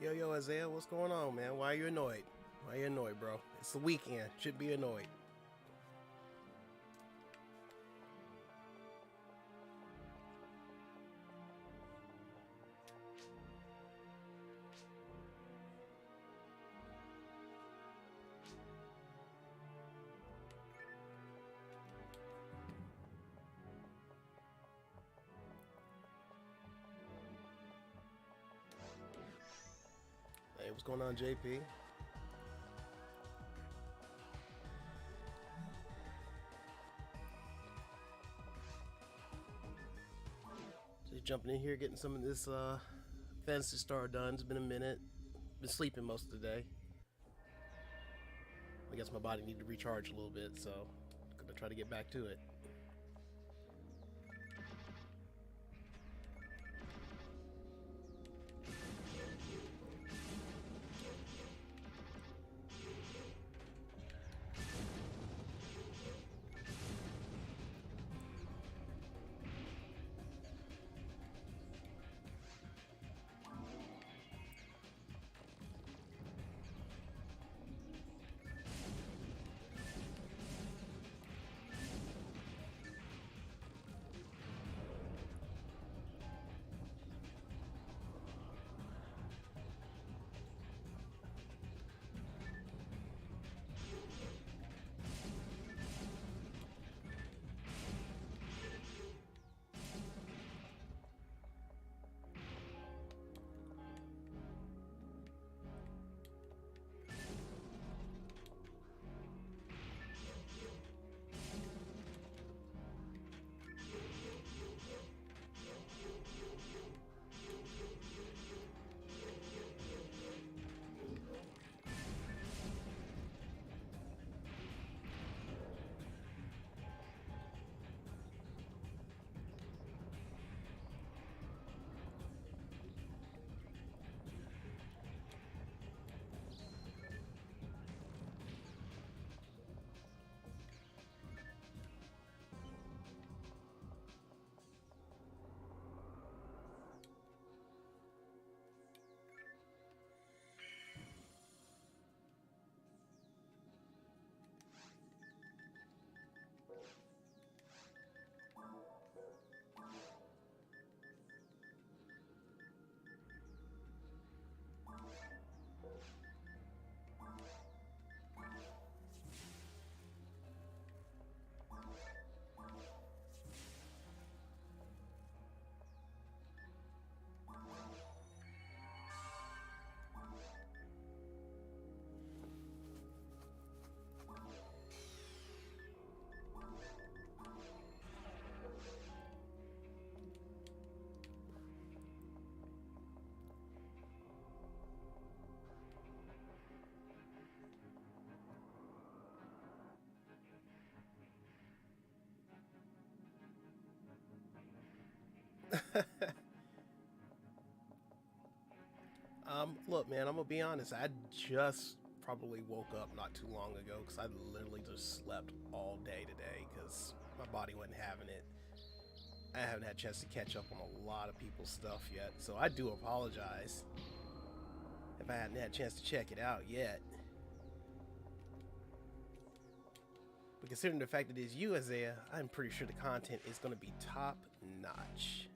Yo, Isaiah, what's going on, man? Why are you annoyed? Why are you annoyed, bro? It's the weekend. Should be annoyed. Hey, what's going on, JP? Just jumping in here, getting some of this Phantasy Star done. It's been a minute. Been sleeping most of the day. I guess my body needed to recharge a little bit, so I'm gonna try to get back to it. Look, man, I'm gonna be honest. I just probably woke up not too long ago because I literally just slept all day today because my body wasn't having it. I haven't had a chance to catch up on a lot of people's stuff yet, so I do apologize if I hadn't had a chance to check it out yet. But considering the fact that it's you, Isaiah, I'm pretty sure the content is going to be top notch.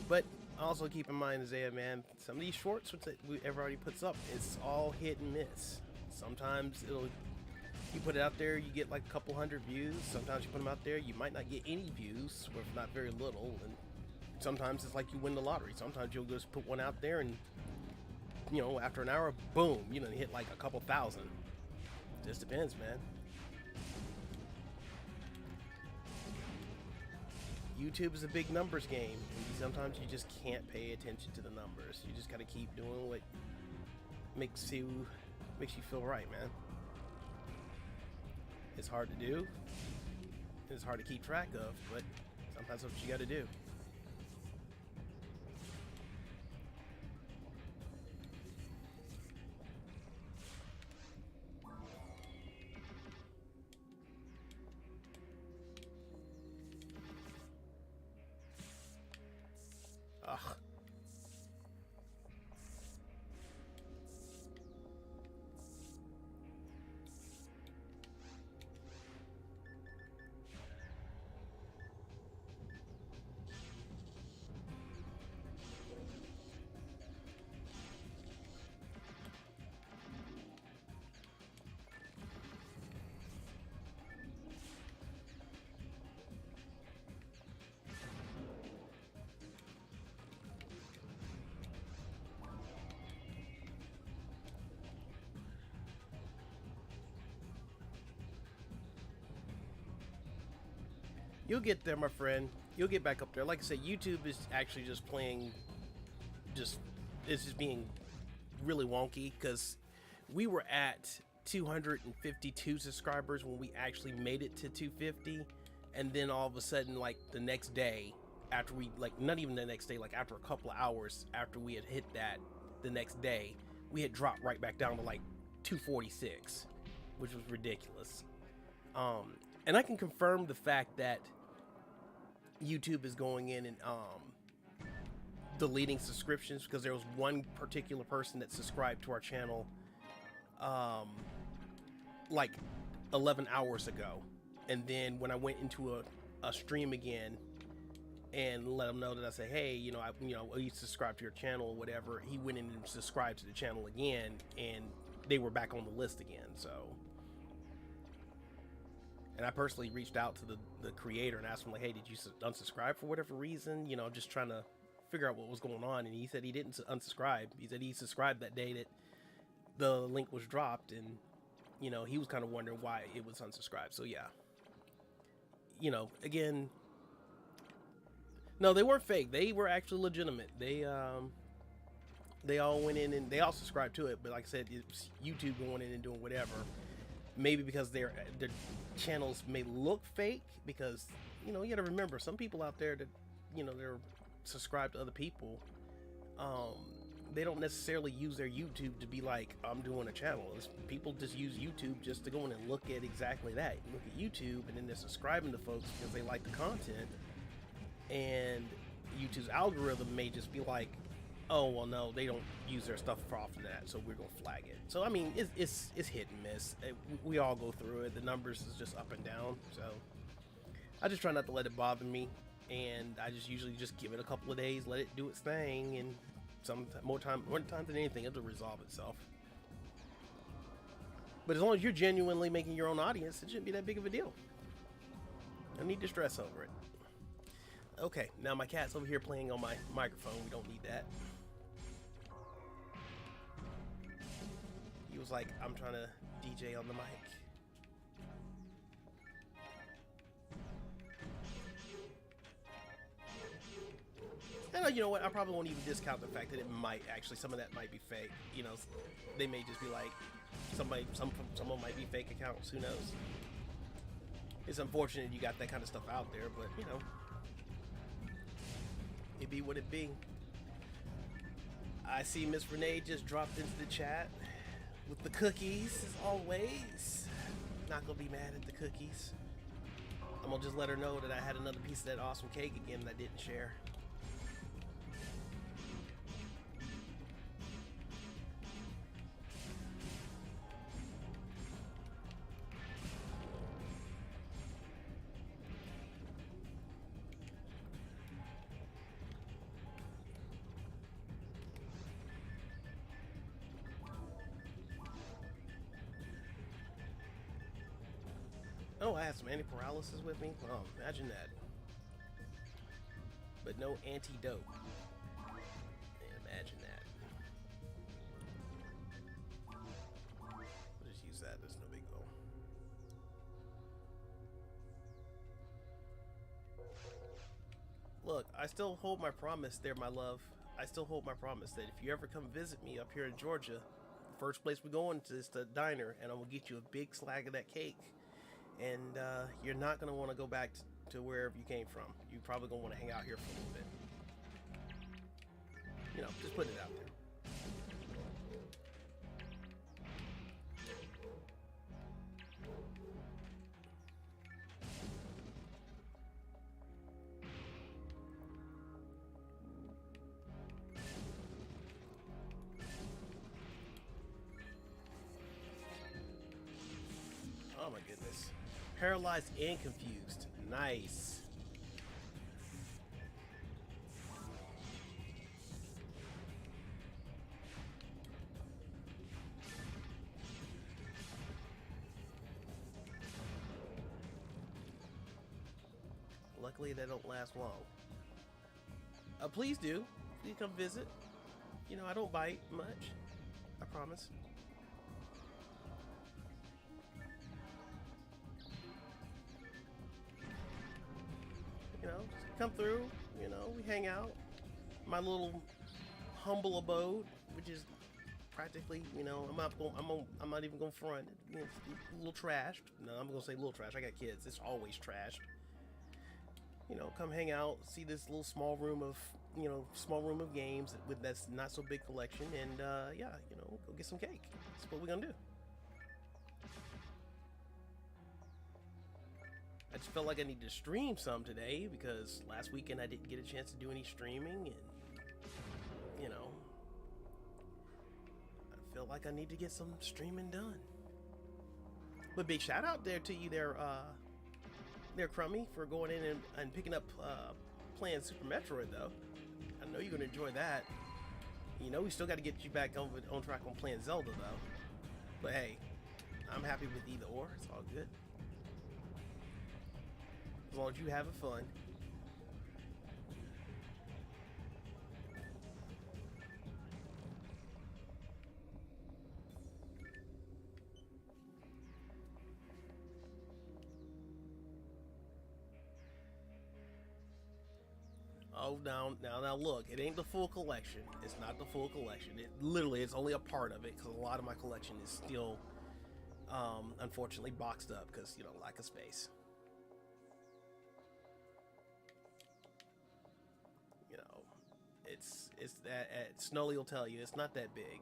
But also keep in mind, Isaiah, man, some of these shorts that everybody puts up, it's all hit and miss. Sometimes you put it out there, you get like a couple hundred views. Sometimes you put them out there, you might not get any views, or if not very little. And sometimes it's like you win the lottery. Sometimes you'll just put one out there and, after an hour, boom, hit like a couple thousand. Just depends, man. YouTube is a big numbers game. And sometimes you just can't pay attention to the numbers. You just gotta keep doing what makes you feel right, man. It's hard to do. It's hard to keep track of, but sometimes that's what you gotta do. Ugh. You'll get there, my friend. You'll get back up there. Like I said, YouTube is actually just playing, it's just being really wonky, because we were at 252 subscribers when we actually made it to 250, and then all of a sudden, like the next day, after we, like, not even the next day, like after a couple of hours after we had hit that, the next day, we had dropped right back down to like 246, which was ridiculous. And I can confirm the fact that YouTube is going in and deleting subscriptions, because there was one particular person that subscribed to our channel like 11 hours ago, and then when I went into a stream again and let him know that I said, hey, you know, you subscribe to your channel or whatever, he went in and subscribed to the channel again, and they were back on the list again. So, and I personally reached out to the creator and asked him, like, hey, did you unsubscribe for whatever reason? You know, just trying to figure out what was going on. And he said he didn't unsubscribe. He said he subscribed that day that the link was dropped, and, you know, he was kind of wondering why it was unsubscribed. So yeah, you know, again, no, they weren't fake. They were actually legitimate. They all went in and they all subscribed to it. But like I said, it's YouTube going in and doing whatever. Maybe because their channels may look fake, because, you know, you got to remember, some people out there that, you know, they're subscribed to other people, they don't necessarily use their YouTube to be like, I'm doing a channel. People just use YouTube just to go in and look at exactly that. Look at YouTube, and then they're subscribing to folks because they like the content. And YouTube's algorithm may just be like, oh, well, no, they don't use their stuff for often that, so we're gonna flag it. So I mean, it's hit and miss. We all go through it. The numbers is just up and down. So I just try not to let it bother me, and I just usually just give it a couple of days, let it do its thing, and more time than anything, it'll resolve itself. But as long as you're genuinely making your own audience, it shouldn't be that big of a deal. No need to stress over it. Okay, now my cat's over here playing on my microphone. We don't need that. He was like, I'm trying to DJ on the mic. And you know what? I probably won't even discount the fact that it might actually, some of that might be fake. You know, they may just be like, someone might be fake accounts. Who knows? It's unfortunate you got that kind of stuff out there, but you know, it be what it be. I see Miss Renee just dropped into the chat with the cookies, as always. Not gonna be mad at the cookies. I'm gonna just let her know that I had another piece of that awesome cake again that I didn't share. Oh, I had some anti-paralysis with me? Oh, imagine that. But no antidote. Imagine that. We'll just use that. There's no big deal. Look, I still hold my promise there, my love. I still hold my promise that if you ever come visit me up here in Georgia, the first place we're going to is the diner, and I'm gonna get you a big slag of that cake. And you're not gonna want to go back to wherever you came from. You're probably gonna want to hang out here for a little bit. You know, just put it out there. Oh my goodness. Paralyzed and confused. Nice. Luckily, they don't last long. Please do. Please come visit. You know, I don't bite much. I promise. You know, just come through. You know, we hang out. My little humble abode, which is practically, you know, I'm not even gonna front. It's a little trashed. No, I'm gonna say a little trash. I got kids. It's always trashed. You know, come hang out, see this little small room of games with that's not so big collection, and yeah, you know, go get some cake. That's what we're gonna do. I just felt like I needed to stream some today because last weekend I didn't get a chance to do any streaming, and you know, I feel like I need to get some streaming done. But big shout out there to you there, Crummy, for going in and picking up playing Super Metroid though. I know you're gonna enjoy that. You know we still got to get you back on track on playing Zelda though. But hey, I'm happy with either or. It's all good. As long as you having fun. Oh, now look, it ain't the full collection. It's not the full collection. It's only a part of it because a lot of my collection is still, unfortunately, boxed up because, you know, lack of space. You know, it's that Snully will tell you it's not that big,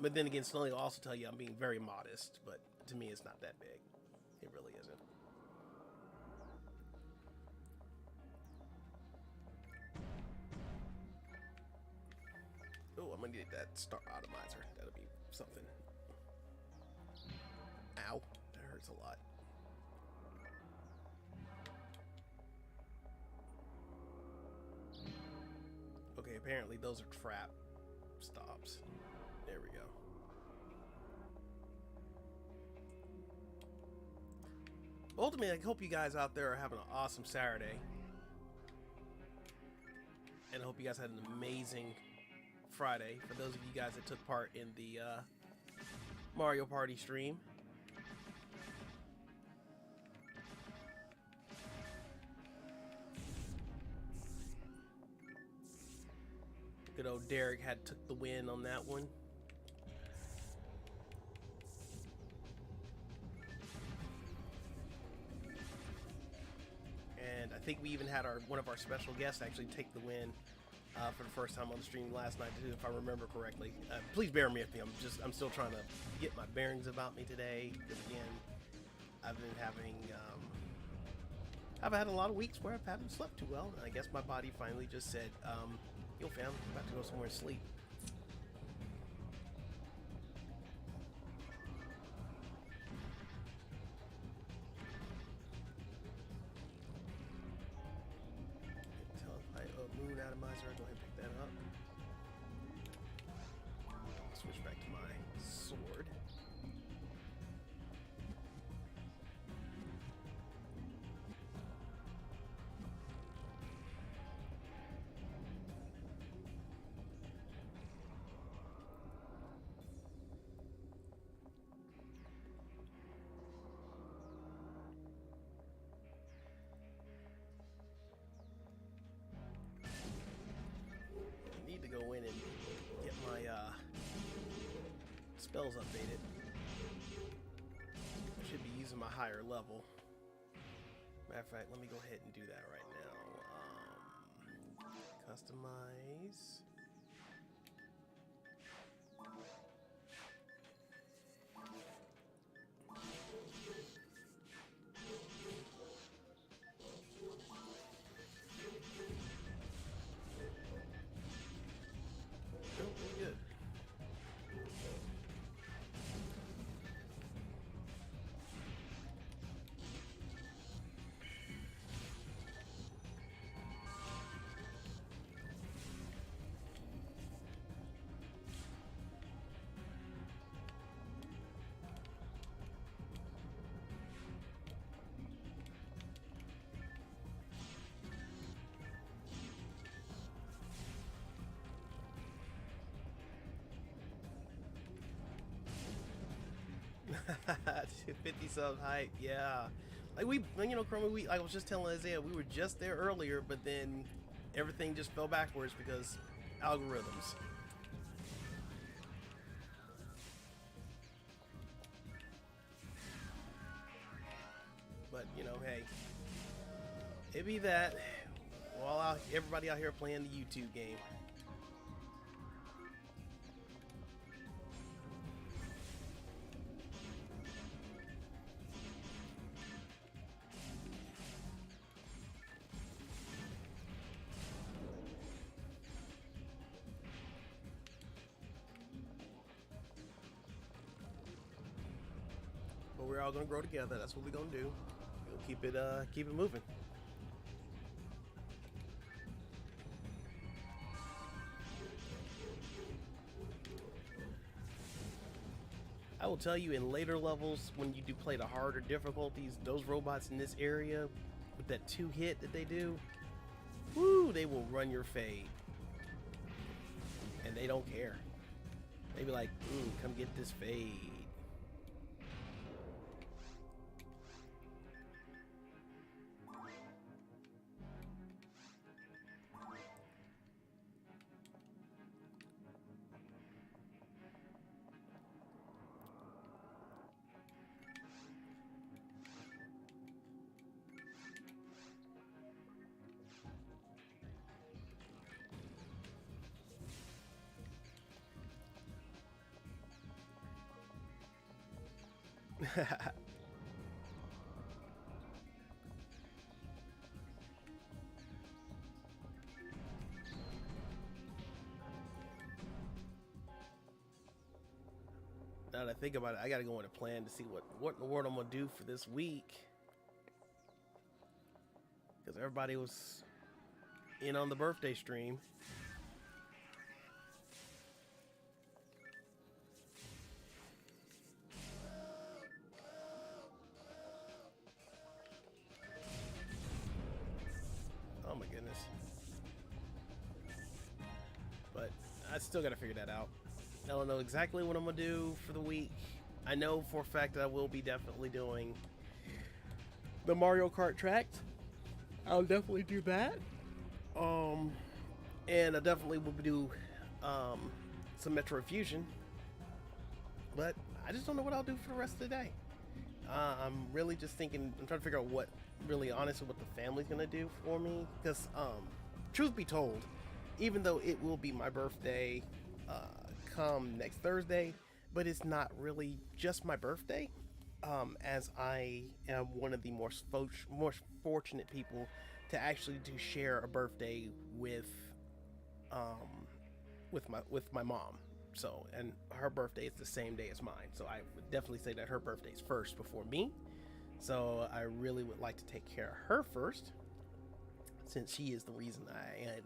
but then again, Snully will also tell you I'm being very modest. But to me, it's not that big. It really isn't. Oh, I'm gonna need that star atomizer. That'll be something. Ow, that hurts a lot. Okay, apparently those are trap stops. There we go. Ultimately, I hope you guys out there are having an awesome Saturday. And I hope you guys had an amazing Friday. For those of you guys that took part in the Mario Party stream. Good old Derek took the win on that one. And I think we even had one of our special guests actually take the win for the first time on the stream last night too, if I remember correctly. Please bear with me. I'm still trying to get my bearings about me today. Because again, I've been having I've had a lot of weeks where I haven't slept too well, and I guess my body finally just said, "Yo, fam, I'm about to go somewhere and sleep." Moon atomizer, go ahead and pick that up. Switch back to my sword. spells updated. I should be using my higher level. Matter of fact, let me go ahead and do that right now. Customize. Good. Dude, 50 sub hype, yeah. Like Chromie, like I was just telling Isaiah, we were just there earlier, but then everything just fell backwards because algorithms. But hey, it be that. While everybody out here playing the YouTube game. But we're all gonna grow together. That's what we're gonna do. We'll keep it moving. I will tell you, in later levels, when you do play the harder difficulties, those robots in this area, with that 2-hit that they do, woo, they will run your fade. And they don't care. They be like, come get this fade. Now that I think about it, I gotta go on a plan to see what in the world I'm gonna do for this week, because everybody was in on the birthday stream. Oh my goodness. But I still gotta figure that out. I don't know exactly what I'm gonna do for the week. I know for a fact that I will be definitely doing the Mario Kart track. I'll definitely do that. And I definitely will do some Metro Fusion. But I just don't know what I'll do for the rest of the day. I'm really just thinking, I'm trying to figure out what really honestly what the family's gonna do for me. Because truth be told, even though it will be my birthday come next Thursday, but it's not really just my birthday, as I am one of the more fortunate people to actually share a birthday with my mom. So, and her birthday is the same day as mine, so I would definitely say that her birthday is first before me. So I really would like to take care of her first, since she is the reason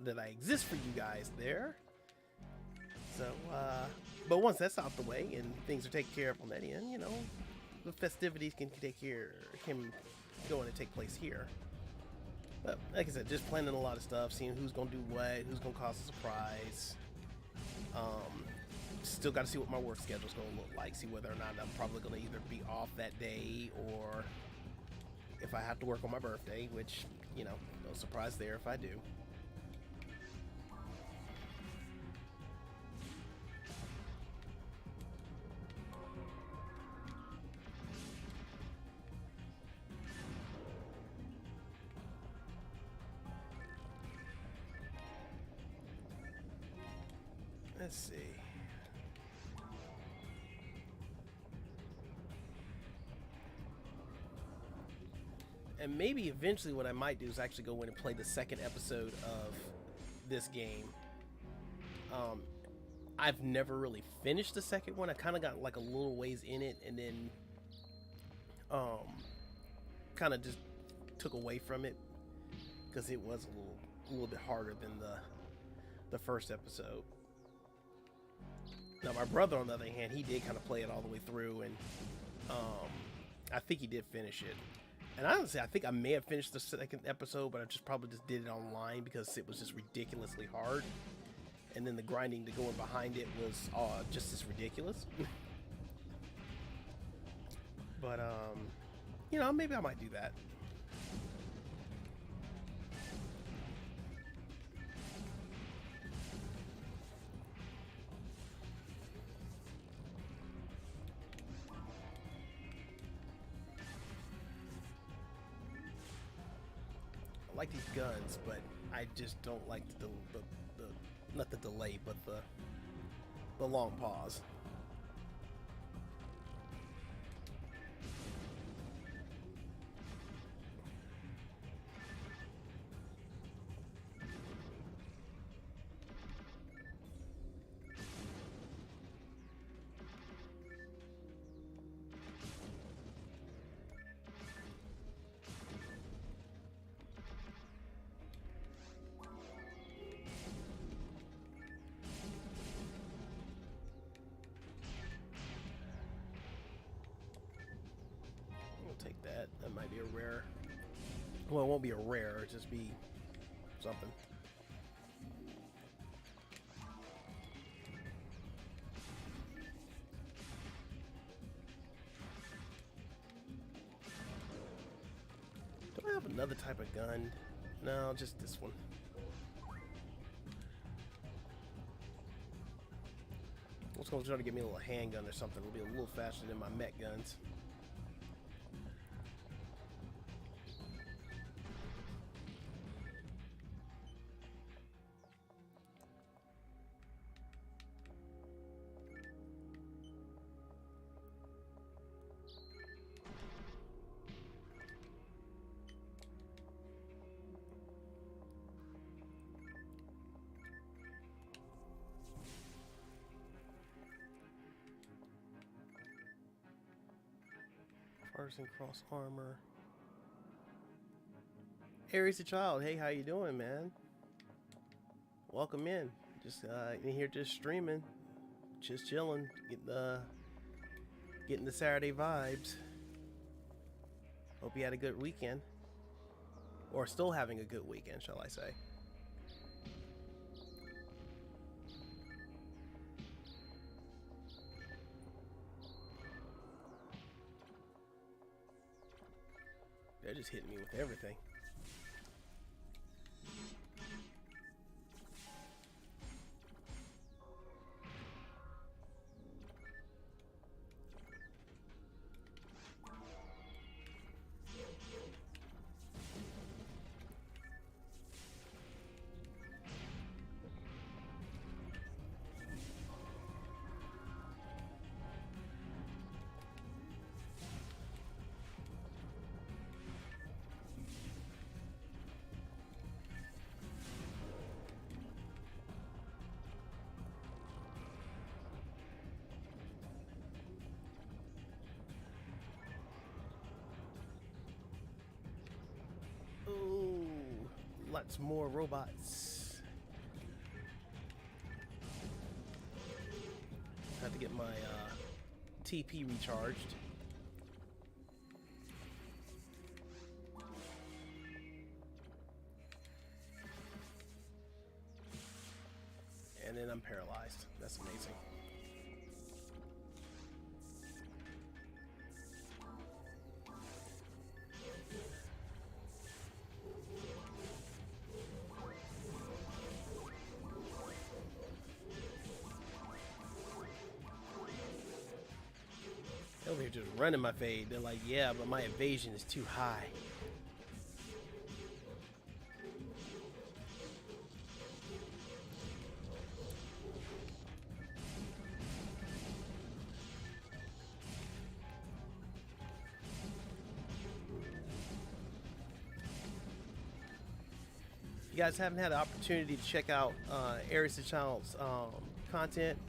that I exist for you guys there. So, but once that's out the way and things are taken care of on that end, the festivities can go in and take place here. But like I said, just planning a lot of stuff, seeing who's gonna do what, who's gonna cause a surprise. Still got to see what my work schedule is gonna look like. See whether or not I'm probably gonna either be off that day, or if I have to work on my birthday, which no surprise there if I do. Let's see. And maybe eventually what I might do is actually go in and play the second episode of this game. I've never really finished the second one. I kind of got like a little ways in it and then kind of just took away from it because it was a little bit harder than the first episode. Now my brother, on the other hand, he did kind of play it all the way through, and I think he did finish it. And honestly, I think I may have finished the second episode, but I probably just did it online because it was just ridiculously hard. And then the grinding to go in behind it was just as ridiculous. But, you know, maybe I might do that. I like these guns, but I just don't like the not the delay, but the long pause. Take that. That might be a rare. Well, it won't be a rare. It'll just be something. Do I have another type of gun? No, just this one. I was going to try to get me a little handgun or something. It'll be a little faster than my mech guns. Partisan cross armor. Aries the Child, hey, how you doing, man? Welcome in. Just in here, just streaming, just chilling, getting the Saturday vibes. Hope you had a good weekend, or still having a good weekend, shall I say? They're just hitting me with everything. Ooh, lots more robots. Have to get my TP recharged. And then I'm paralyzed. That's amazing. Over here just running my fade. They're like, yeah, but my evasion is too high. you guys haven't had the opportunity to check out Aries' channel's content,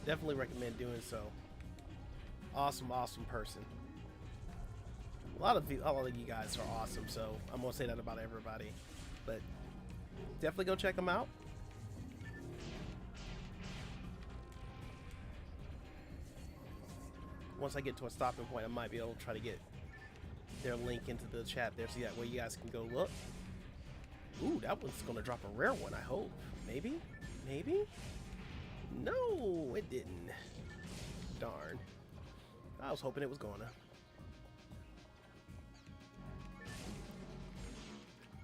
definitely recommend doing so. Awesome, awesome person. A lot of you guys are awesome, so I'm gonna say that about everybody. But definitely go check them out. Once I get to a stopping point, I might be able to try to get their link into the chat there, so that way you guys can go look. Ooh, that one's gonna drop a rare one, I hope. Maybe? Maybe? No, it didn't. Darn. I was hoping it was gonna.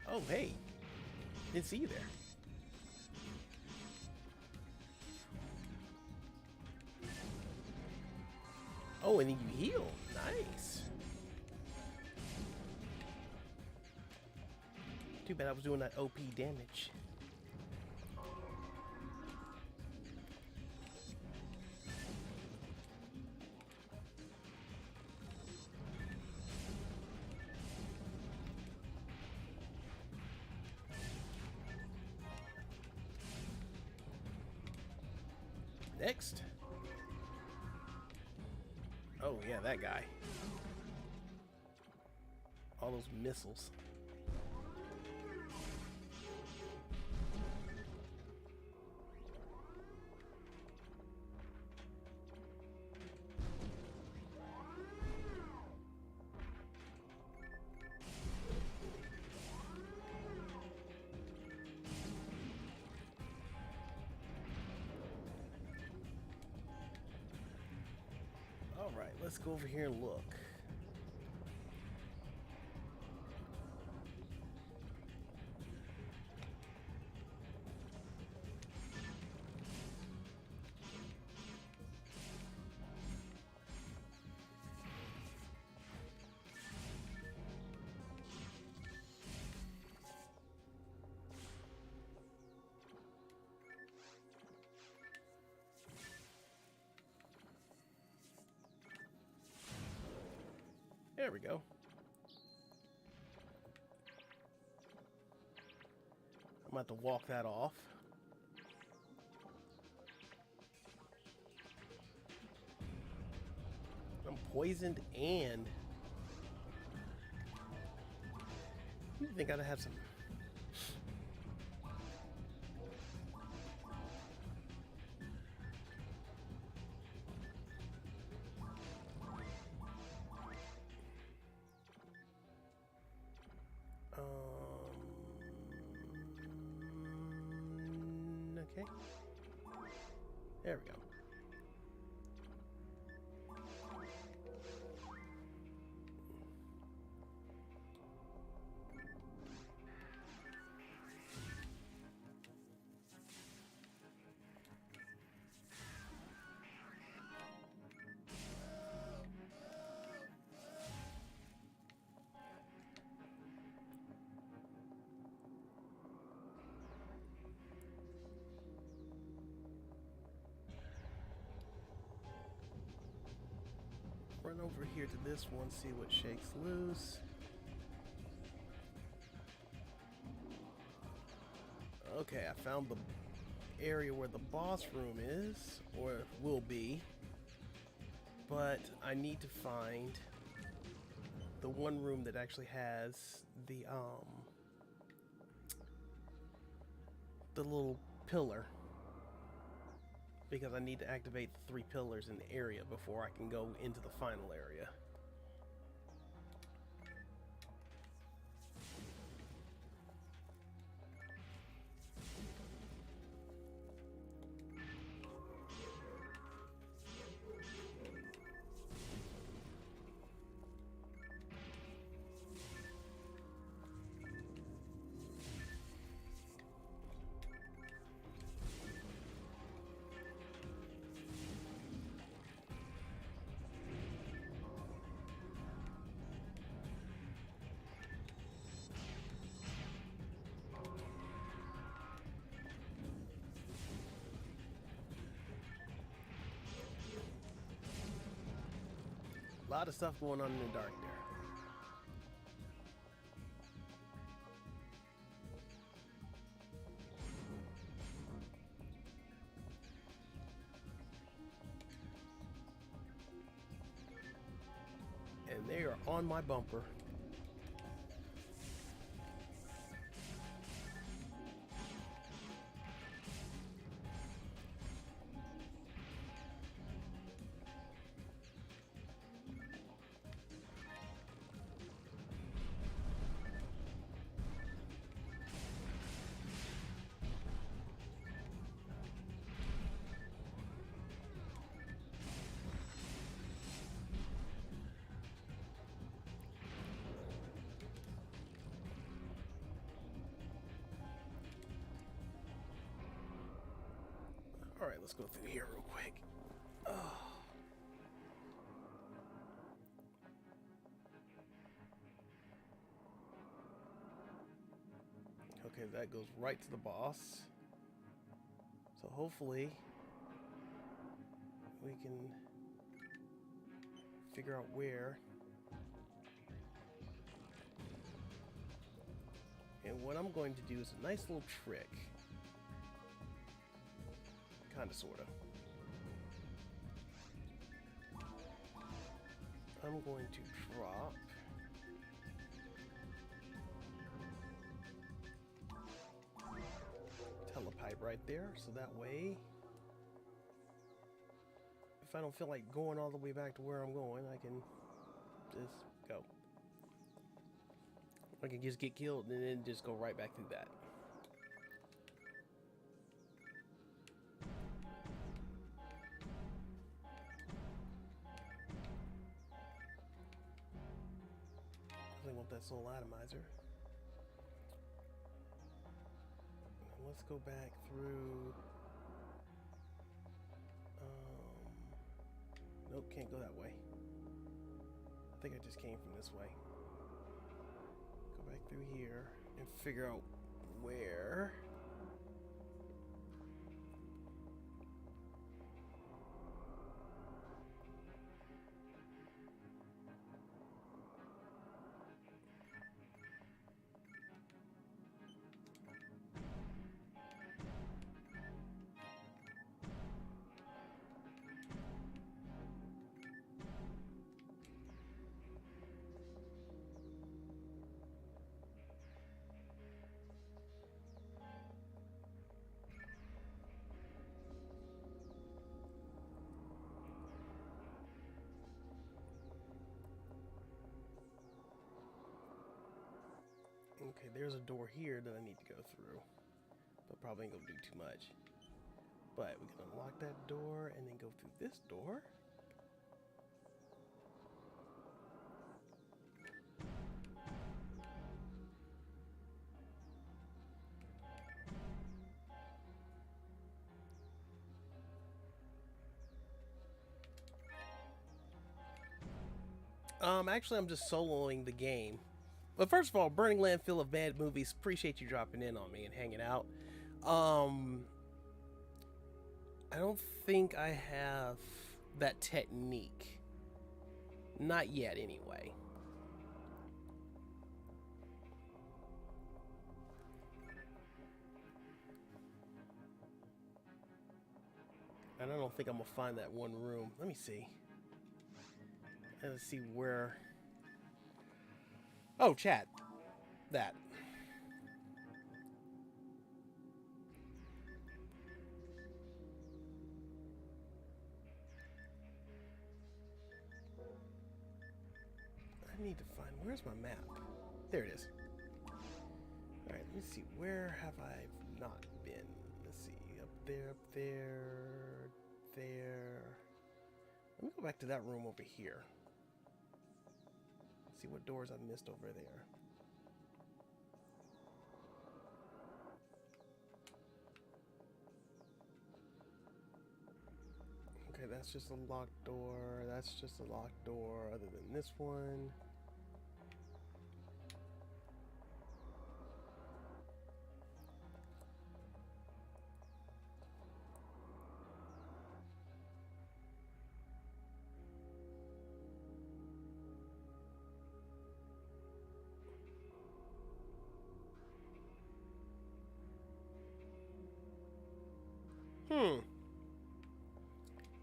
Oh, hey. Didn't see you there. Oh, and then you heal. Nice. Too bad I was doing that OP damage. Next. Oh, yeah, that guy. All those missiles. Alright, let's go over here and look. There we go. I'm about to walk that off. I'm poisoned and you think I'd have some. Okay. There we go. Run over here to this one, see what shakes loose. Okay, I found the area where the boss room is, or will be. But I need to find the one room that actually has the little pillar. Because I need to activate the 3 pillars in the area before I can go into the final area. A lot of stuff going on in the dark there. And they are on my bumper. All right, let's go through here real quick. Oh. Okay, that goes right to the boss. So hopefully we can figure out where. And what I'm going to do is a nice little trick. Kinda, sorta. I'm going to drop telepipe right there, so that way, if I don't feel like going all the way back to where I'm going, I can just go. I can just get killed and then just go right back through that. I want that soul atomizer. And let's go back through. Nope, can't go that way. I think I just came from this way. Go back through here and figure out where. Okay, there's a door here that I need to go through, but probably ain't gonna do too much. But we can unlock that door and then go through this door. Actually, I'm just soloing the game. But first of all, Burning Landfill of Bad Movies, appreciate you dropping in on me and hanging out. I don't think I have that technique. Not yet, anyway. And I don't think I'm gonna find that one room. Let me see. Let's see where. Oh, chat. That. I need to find. Where's my map? There it is. Alright, let me see. Where have I not been? Let's see. Up there, there. Let me go back to that room over here. See what doors I've missed over there. Okay, that's just a locked door. That's just a locked door other than this one.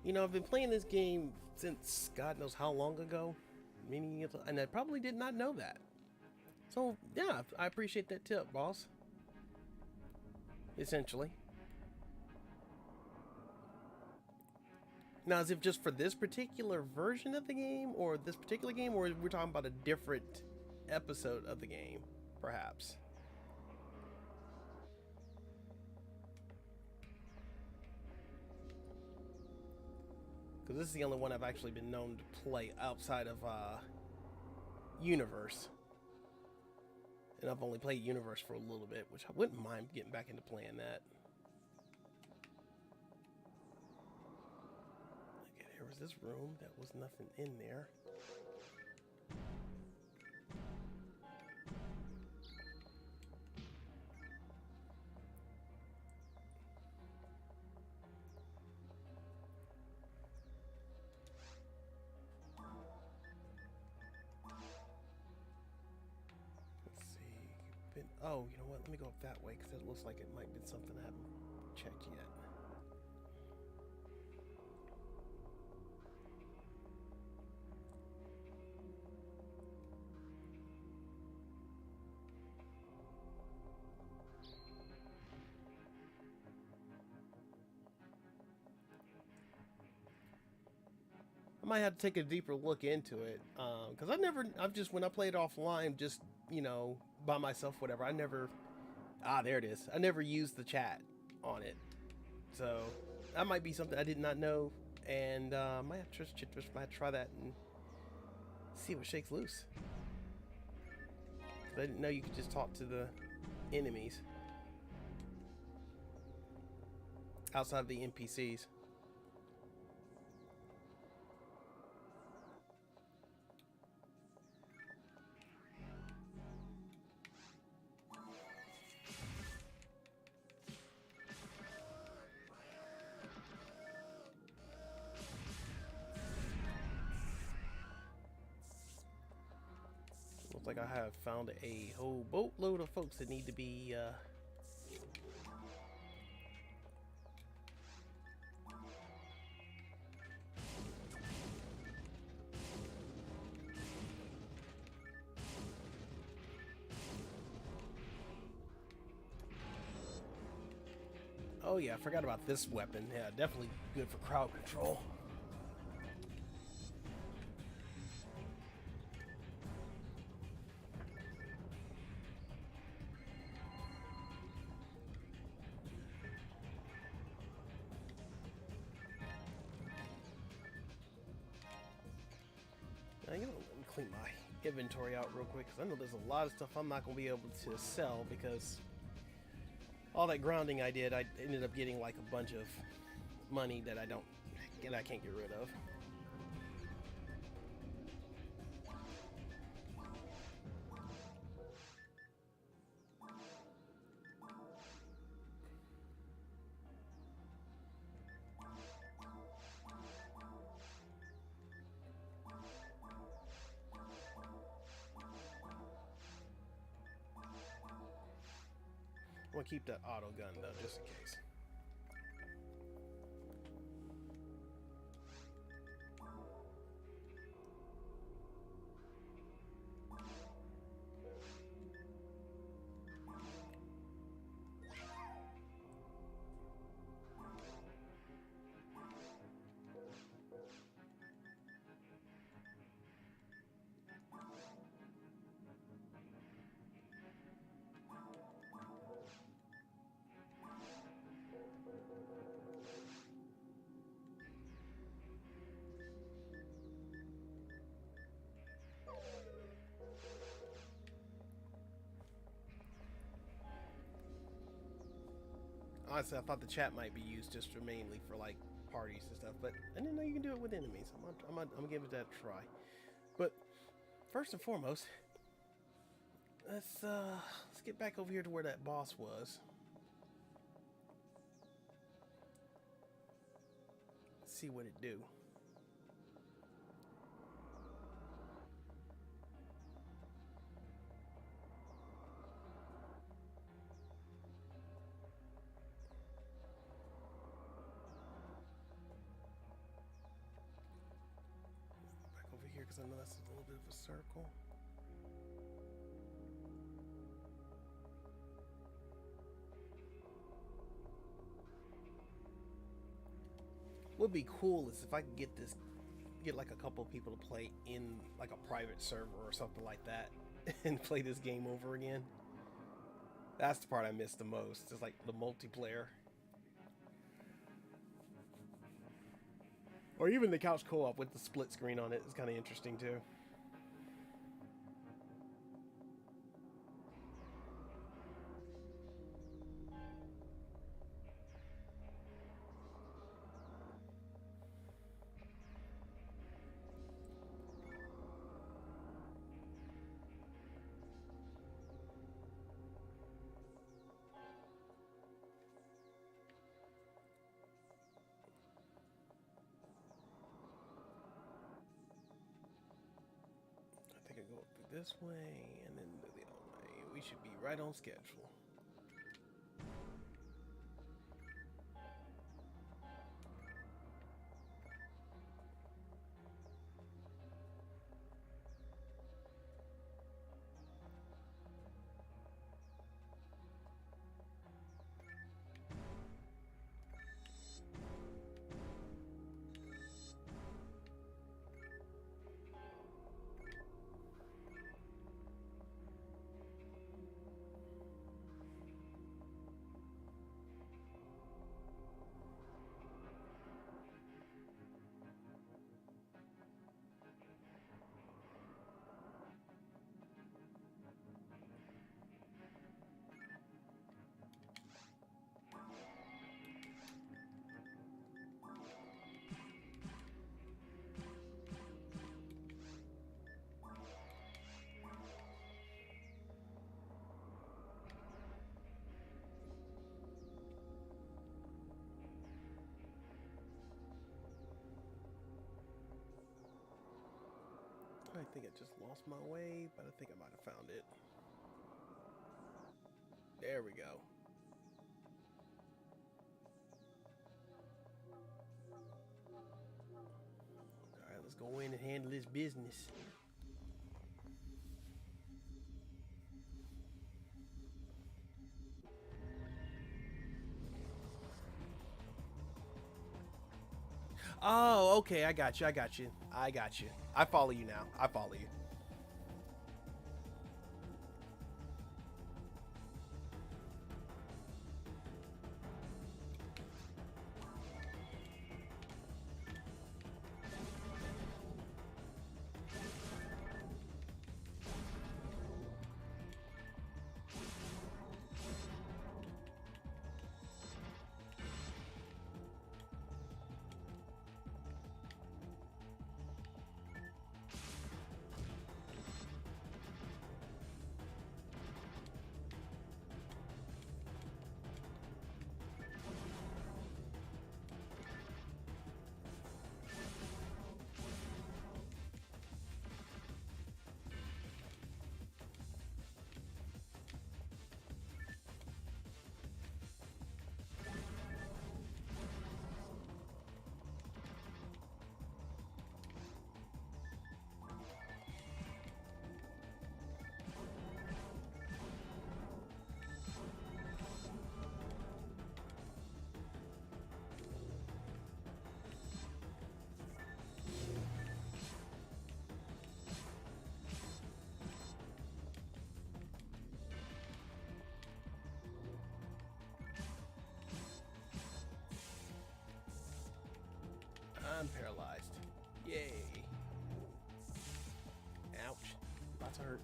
You know, I've been playing this game since God knows how long ago. Meaning, and I probably did not know that. So yeah, I appreciate that tip, boss. Essentially. Now, is it just for this particular version of the game, or this particular game, or we're talking about a different episode of the game, perhaps? Because this is the only one I've actually been known to play outside of Universe. And I've only played Universe for a little bit, which I wouldn't mind getting back into playing that. Okay, there was this room. That was nothing in there. Oh, you know what? Let me go up that way because it looks like it might be something I haven't checked yet. I might have to take a deeper look into it because when I played offline, just, you know, by myself, whatever, there it is. I never used the chat on it. So that might be something I did not know, and I might have to try that and see what shakes loose. I didn't know you could just talk to the enemies outside of the NPCs. Looks like I have found a whole boatload of folks that need to be Oh yeah, I forgot about this weapon. Yeah, definitely good for crowd control. Now, let me clean my inventory out real quick because I know there's a lot of stuff I'm not going to be able to sell because all that grounding I did, I ended up getting like a bunch of money that I can't get rid of. I'm gonna keep that auto gun though, just in case. Honestly, I thought the chat might be used just for mainly for like parties and stuff, but I didn't know you can do it with enemies. I'm gonna give it that a try. But first and foremost, let's get back over here to where that boss was. Let's see what it do. because I know that's a little bit of a circle. What'd be cool is if I could get like a couple of people to play in like a private server or something like that and play this game over again. That's the part I miss the most. It's like the multiplayer. Or even the couch co-op with the split screen on it is kind of interesting too. I think I go through this way and then the other way. We should be right on schedule. I think I just lost my way, but I think I might have found it. There we go. Alright, let's go in and handle this business. Oh, okay, I got you. I follow you now. I follow you. I'm paralyzed. Yay. Ouch. Lots of hurt.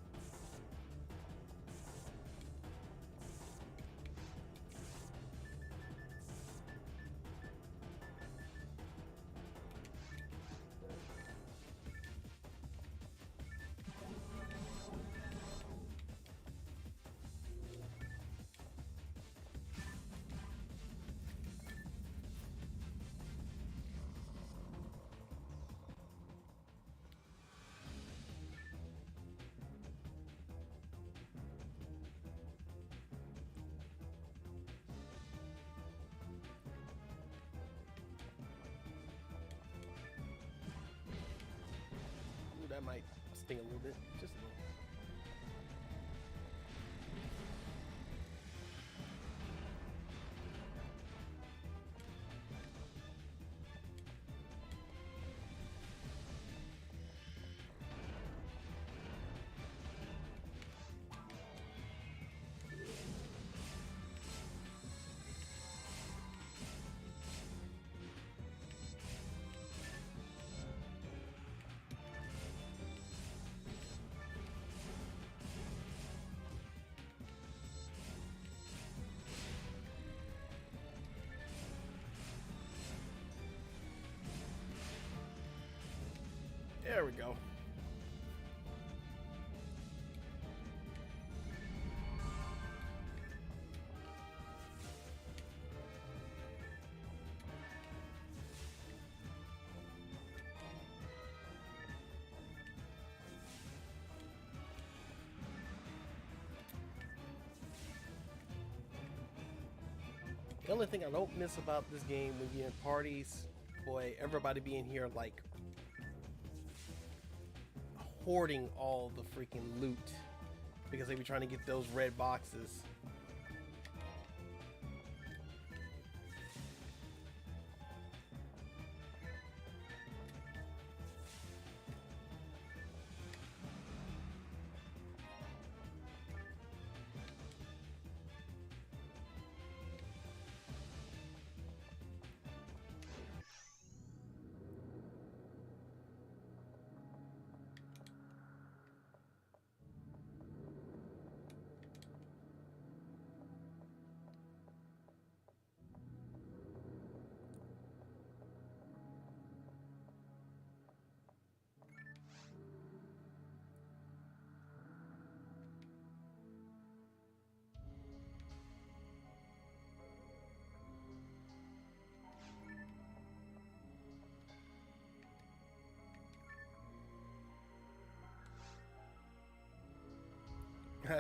That might sting a little bit, just a little. There we go. The only thing I don't miss about this game when you're in parties, boy, everybody being here like hoarding all the freaking loot because they be trying to get those red boxes.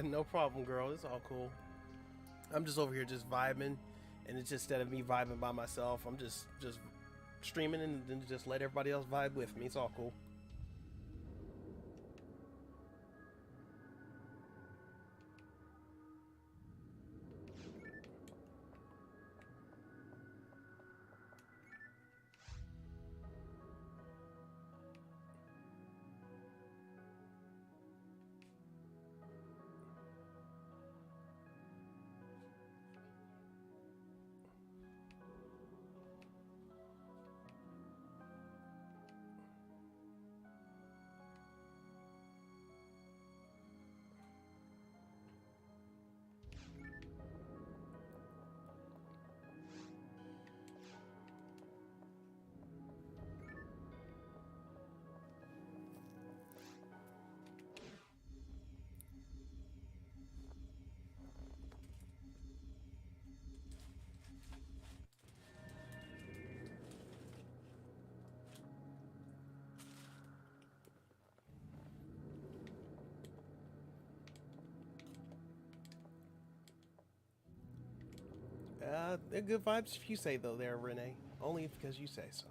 No problem, girl. It's all cool. I'm just over here just vibing, and it's just instead of me vibing by myself, I'm just streaming and then just let everybody else vibe with me. It's all cool. They're good vibes if you say though there, Renee. Only because you say so.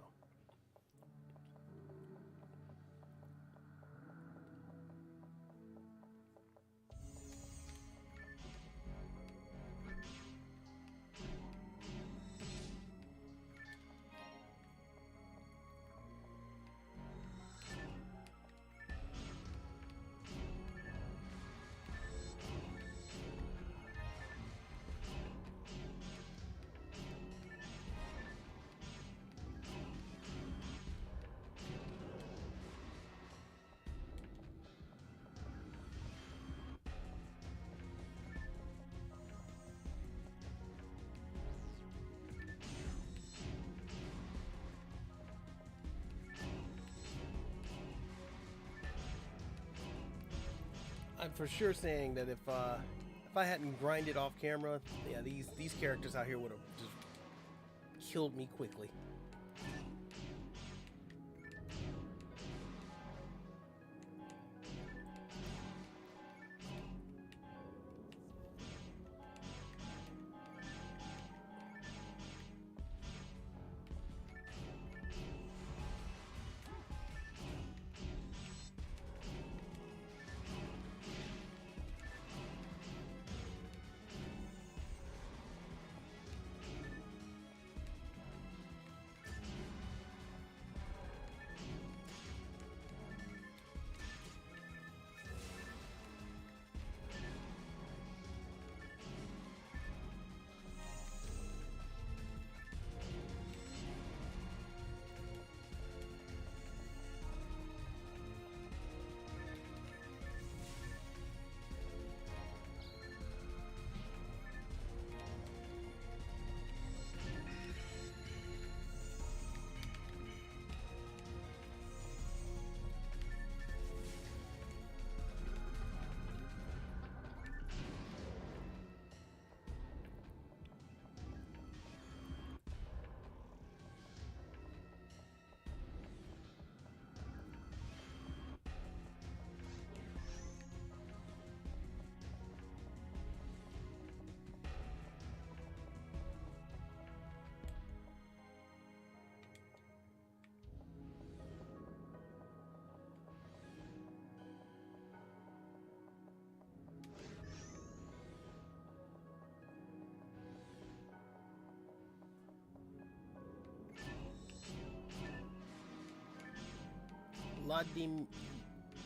I'm for sure saying that if I hadn't grinded off camera, yeah, these characters out here would have just killed me quickly.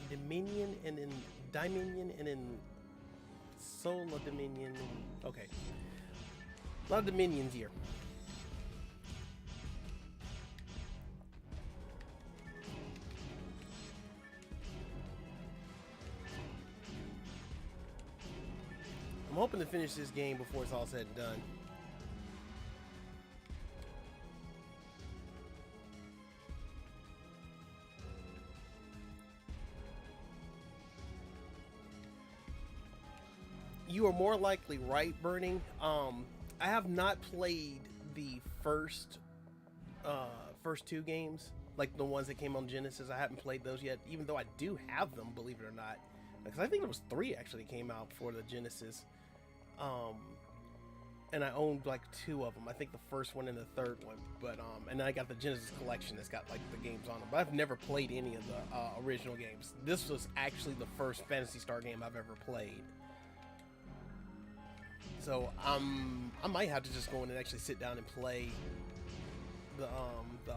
Dominion and then Dominion and then Solar Dominion. Okay. A lot of Dominions here. I'm hoping to finish this game before it's all said and done. You are more likely right, Burning. I have not played the first two games, like the ones that came on Genesis. I haven't played those yet, even though I do have them, believe it or not. Because I think there was 3 actually came out for the Genesis. And I owned like 2 of them. I think the first one and the third one. But and then I got the Genesis collection that's got like the games on them. But I've never played any of the original games. This was actually the first Phantasy Star game I've ever played. So I might have to just go in and actually sit down and play the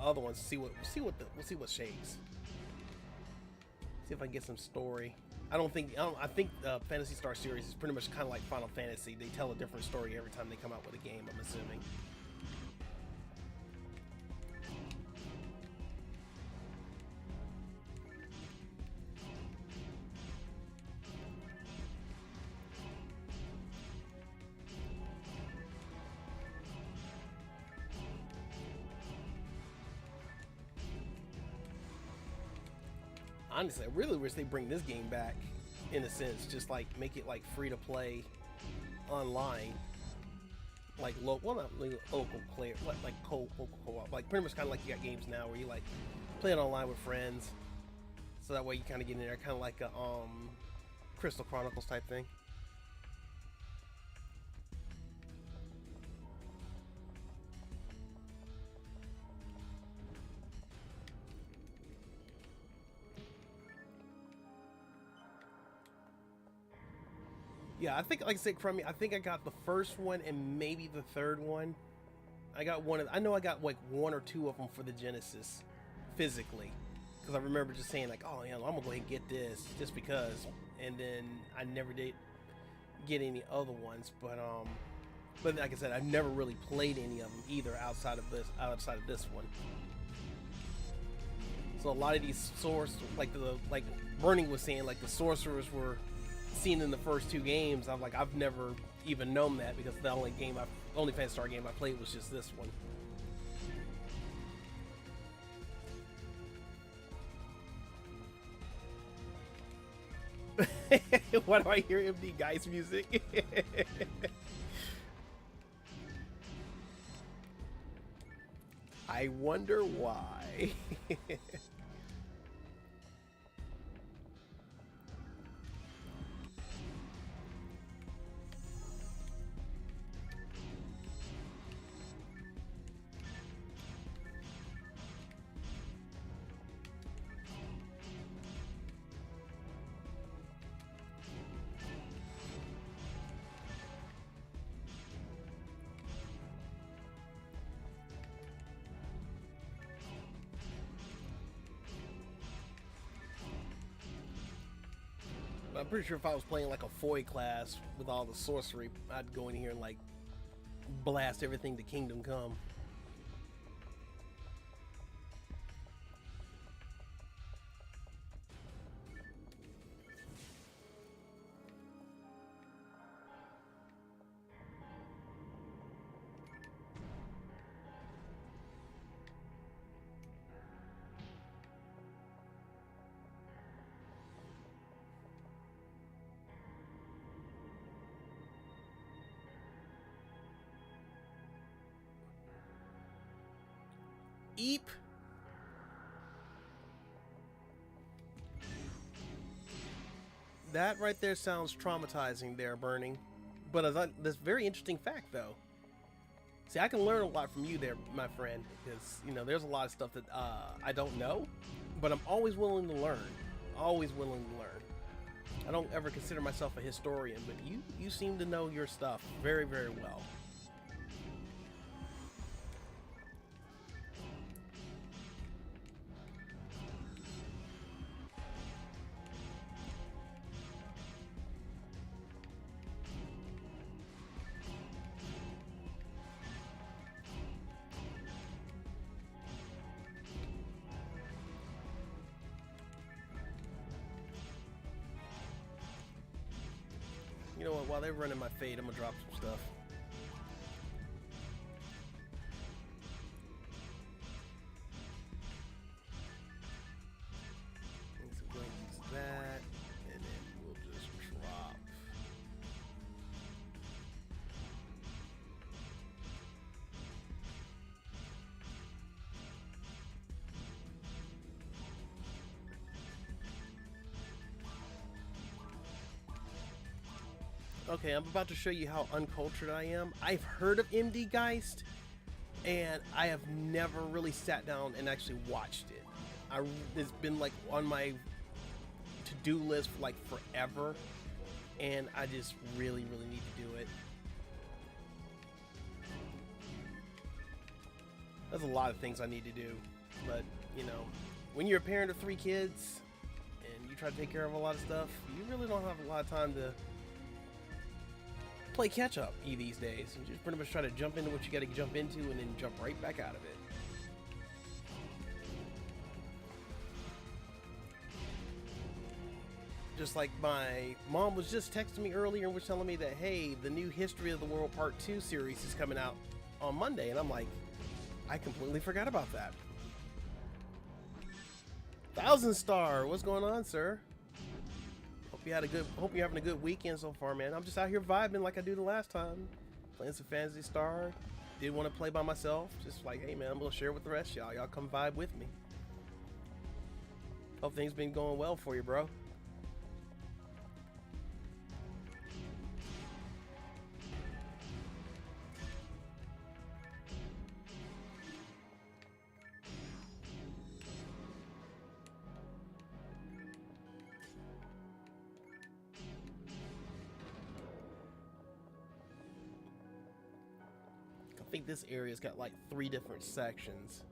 other ones. We'll see what shakes. See if I can get some story. I think the Phantasy Star series is pretty much kind of like Final Fantasy. They tell a different story every time they come out with a game, I'm assuming. Honestly, I really wish they bring this game back, in a sense, just like make it like free to play online, like local, well, not local player, like local co-op, like pretty much kind of like you got games now where you like play it online with friends, so that way you kind of get in there, kind of like a Crystal Chronicles type thing. Yeah, I think, like I said, Crummy, I think I got the first one and maybe the third one. I got I know I got like 1 or 2 of them for the Genesis, physically. Because I remember just saying like, oh, yeah, I'm gonna go ahead and get this, just because. And then I never did get any other ones, but like I said, I've never really played any of them either outside of this one. So a lot of these like Burning was saying, like the sorcerers were seen in the first 2 games. I've never even known that, because the only Phantasy Star game I played was just this one. Why do I hear MD Guy's music? I wonder why. I'm pretty sure if I was playing like a Foy class with all the sorcery, I'd go in here and like blast everything to Kingdom Come. Eep. That right there sounds traumatizing there, Burning. But that's a very interesting fact, though. See, I can learn a lot from you there, my friend, because, you know, there's a lot of stuff that I don't know, but I'm always willing to learn. Always willing to learn. I don't ever consider myself a historian, but you seem to know your stuff very, very well. You know what? While they're running my fade, I'm gonna drop some stuff. So go ahead and use that, and then we'll just drop. Okay, I'm about to show you how uncultured I am. I've heard of MD Geist, and I have never really sat down and actually watched it. It's been like on my to-do list for like forever, and I just really need to do it. There's a lot of things I need to do, but you know, when you're a parent of 3 kids and you try to take care of a lot of stuff, you really don't have a lot of time to play catch up these days. You just pretty much try to jump into what you got to jump into and then jump right back out of it. Just like my mom was just texting me earlier and was telling me that, hey, the new History of the World Part 2 series is coming out on Monday, and I'm like, I completely forgot about that. 1000 Star, what's going on, sir? Hope you're having a good weekend so far, man. I'm just out here vibing like I do the last time, playing some Phantasy Star. Didn't want to play by myself, just like, hey man, I'm gonna share with the rest of y'all. Y'all come vibe with me. Hope things been going well for you, bro. I think this area's got like 3 different sections.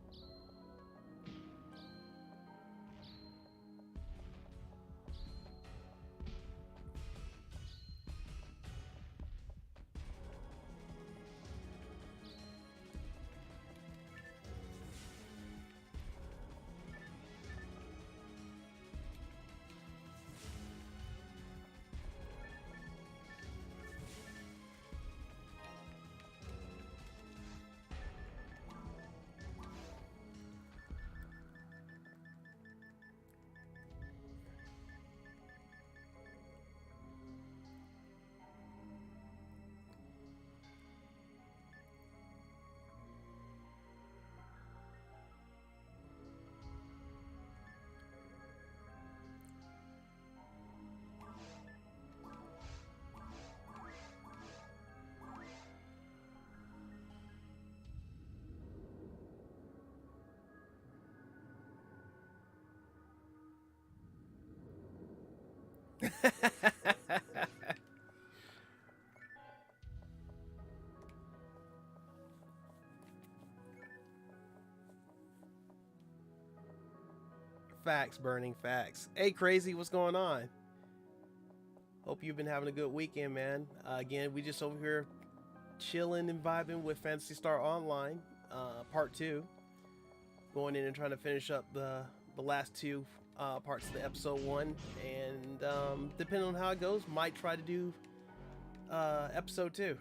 Facts, burning facts. Hey, crazy, what's going on? Hope you've been having a good weekend, man. Again, we just over here chilling and vibing with Phantasy Star Online, Part 2. Going in and trying to finish up the last 2 parts of the episode 1, and depending on how it goes, might try to do episode 2,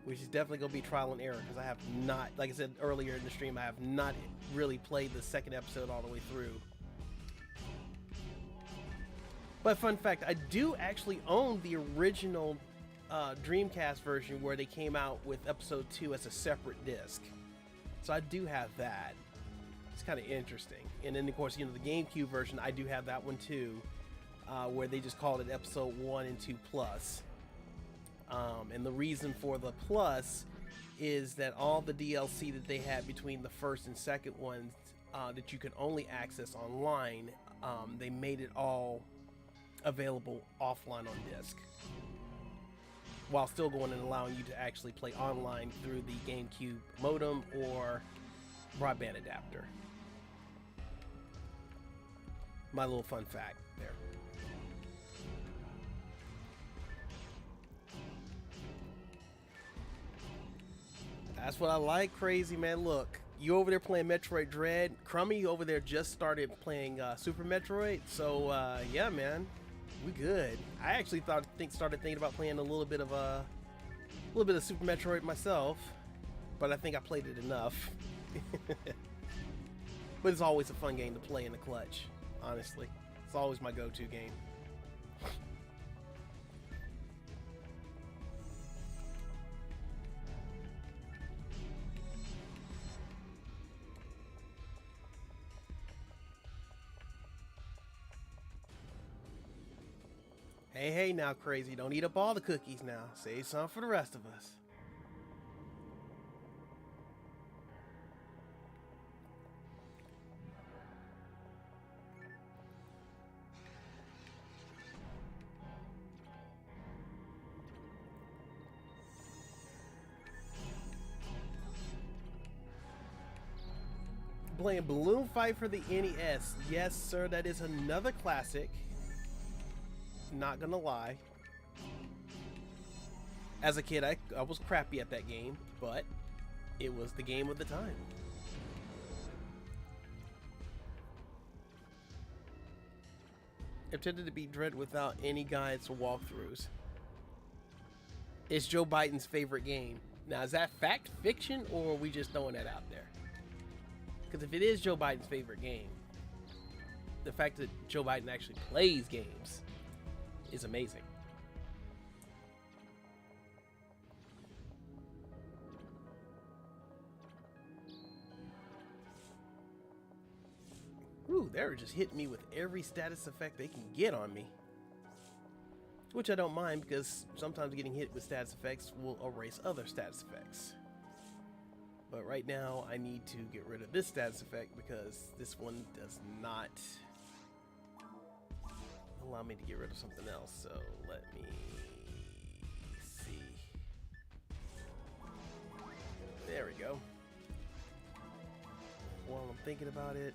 which is definitely gonna be trial and error, because I have not, like I said earlier in the stream, I have not really played the 2nd episode all the way through. But fun fact, I do actually own the original Dreamcast version where they came out with episode 2 as a separate disc, so I do have that. It's kind of interesting. And then of course, you know, the GameCube version, I do have that one too, where they just called it episode 1 and 2 plus. And the reason for the plus is that all the DLC that they had between the 1st and 2nd ones that you could only access online, they made it all available offline on disc, while still going and allowing you to actually play online through the GameCube modem or broadband adapter. My little fun fact there. That's what I like, crazy, man. Look, you over there playing Metroid Dread. Crummy over there just started playing Super Metroid. So, yeah, man. We good. I actually started thinking about playing a little bit of Super Metroid myself, but I think I played it enough. But it's always a fun game to play in the clutch, honestly. It's always my go-to game. Hey, now, Crazy. Don't eat up all the cookies now. Save some for the rest of us. Playing Balloon Fight for the NES. Yes, sir, that is another classic. Not gonna lie. As a kid, I was crappy at that game, but it was the game of the time. It tended to be Dread without any guides or walkthroughs. It's Joe Biden's favorite game. Now, is that fact, fiction, or are we just throwing that out there? Because if it is Joe Biden's favorite game, the fact that Joe Biden actually plays games is amazing. Ooh, they're just hitting me with every status effect they can get on me. Which I don't mind, because sometimes getting hit with status effects will erase other status effects. But right now, I need to get rid of this status effect because this one does not allow me to get rid of something else. So let me see. There we go. While I'm thinking about it,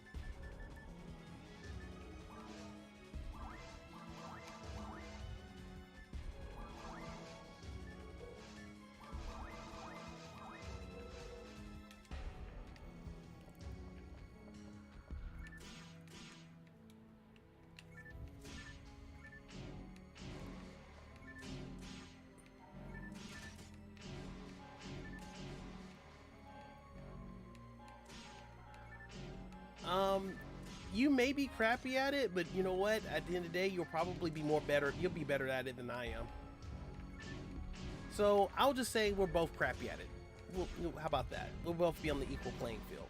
you may be crappy at it, but you know what? At the end of the day, you'll probably be you'll be better at it than I am. So I'll just say we're both crappy at it. How about that? We'll both be on the equal playing field.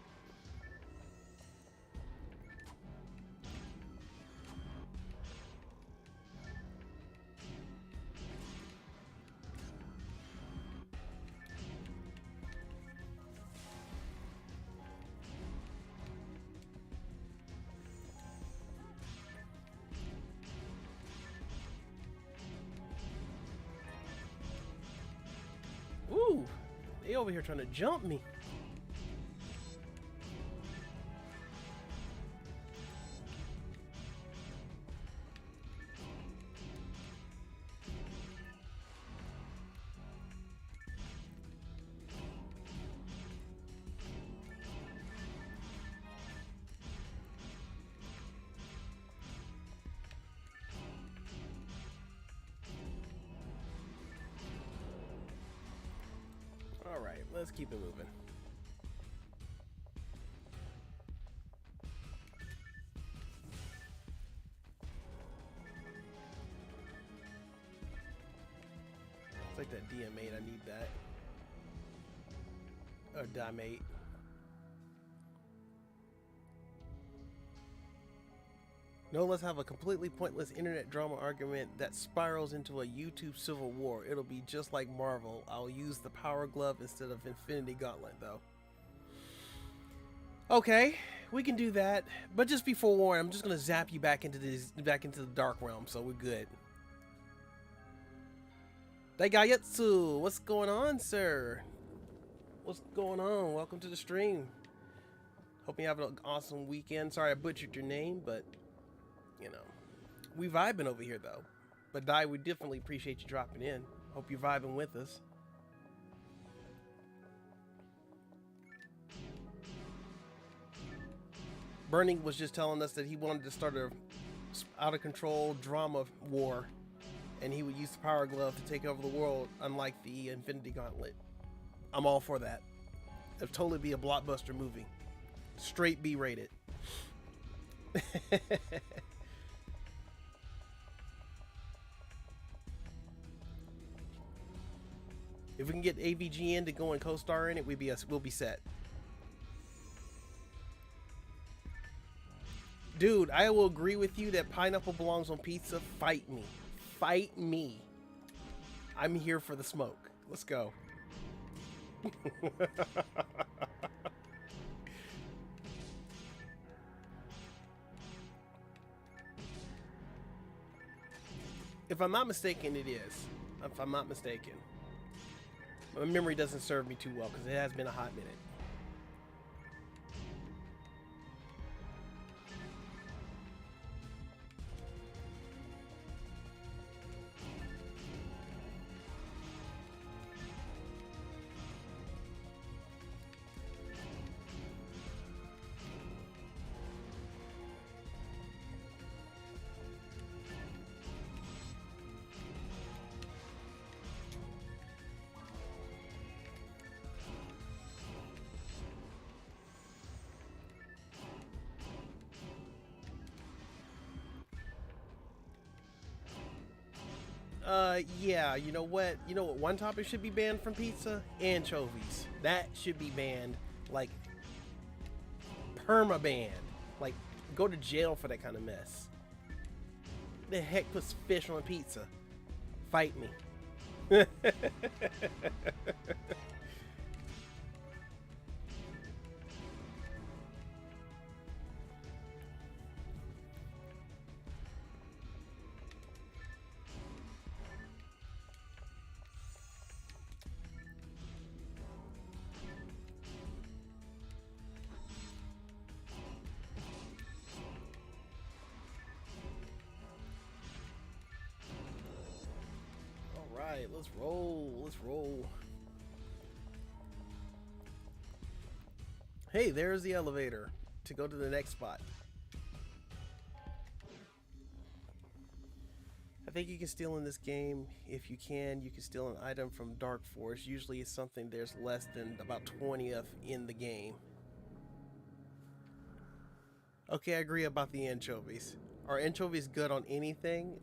Ooh, they over here trying to jump me. All right, let's keep it moving. It's like that DM8, I need that. Or DIM8. No, let's have a completely pointless internet drama argument that spirals into a YouTube civil war. It'll be just like Marvel. I'll use the Power Glove instead of Infinity Gauntlet, though. Okay, we can do that, but just be forewarned. I'm just gonna zap you back into the Dark Realm, so we're good. Daigayatsu, what's going on, sir? What's going on? Welcome to the stream. Hope you have an awesome weekend. Sorry I butchered your name, but you know, we vibing over here though. But Dai, we definitely appreciate you dropping in. Hope you're vibing with us. Burning was just telling us that he wanted to start out of control drama war, and he would use the Power Glove to take over the world, unlike the Infinity Gauntlet. I'm all for that. It'd totally be a blockbuster movie. Straight B rated. If we can get AVGN to go and co-star in it, we'll be set. Dude, I will agree with you that pineapple belongs on pizza. Fight me. Fight me. I'm here for the smoke. Let's go. If I'm not mistaken, it is. If I'm not mistaken. My memory doesn't serve me too well because it has been a hot minute. Yeah, you know what? You know what one topic should be banned from pizza? Anchovies. That should be banned, like, perma-banned. Like, go to jail for that kind of mess. The heck puts fish on pizza? Fight me. Alright, let's roll. Let's roll. Hey, there's the elevator to go to the next spot. I think you can steal in this game. If you can steal an item from Dark Force. Usually it's something there's less than about 20th in the game. Okay, I agree about the anchovies. Are anchovies good on anything?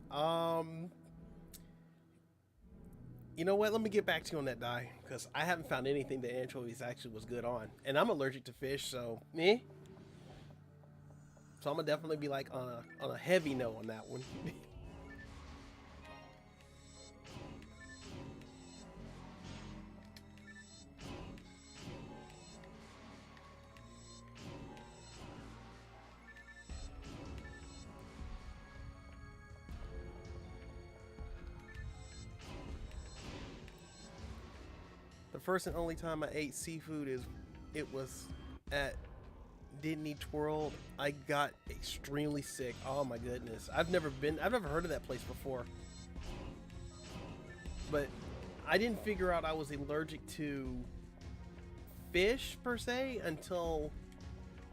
You know what? Let me get back to you on that, Die, because I haven't found anything that anchovies actually was good on. And I'm allergic to fish, so meh. So I'm gonna definitely be like on a heavy no on that one. The first and only time I ate seafood was at Disney Twirl. I got extremely sick. Oh my goodness. I've never heard of that place before. But I didn't figure out I was allergic to fish per se until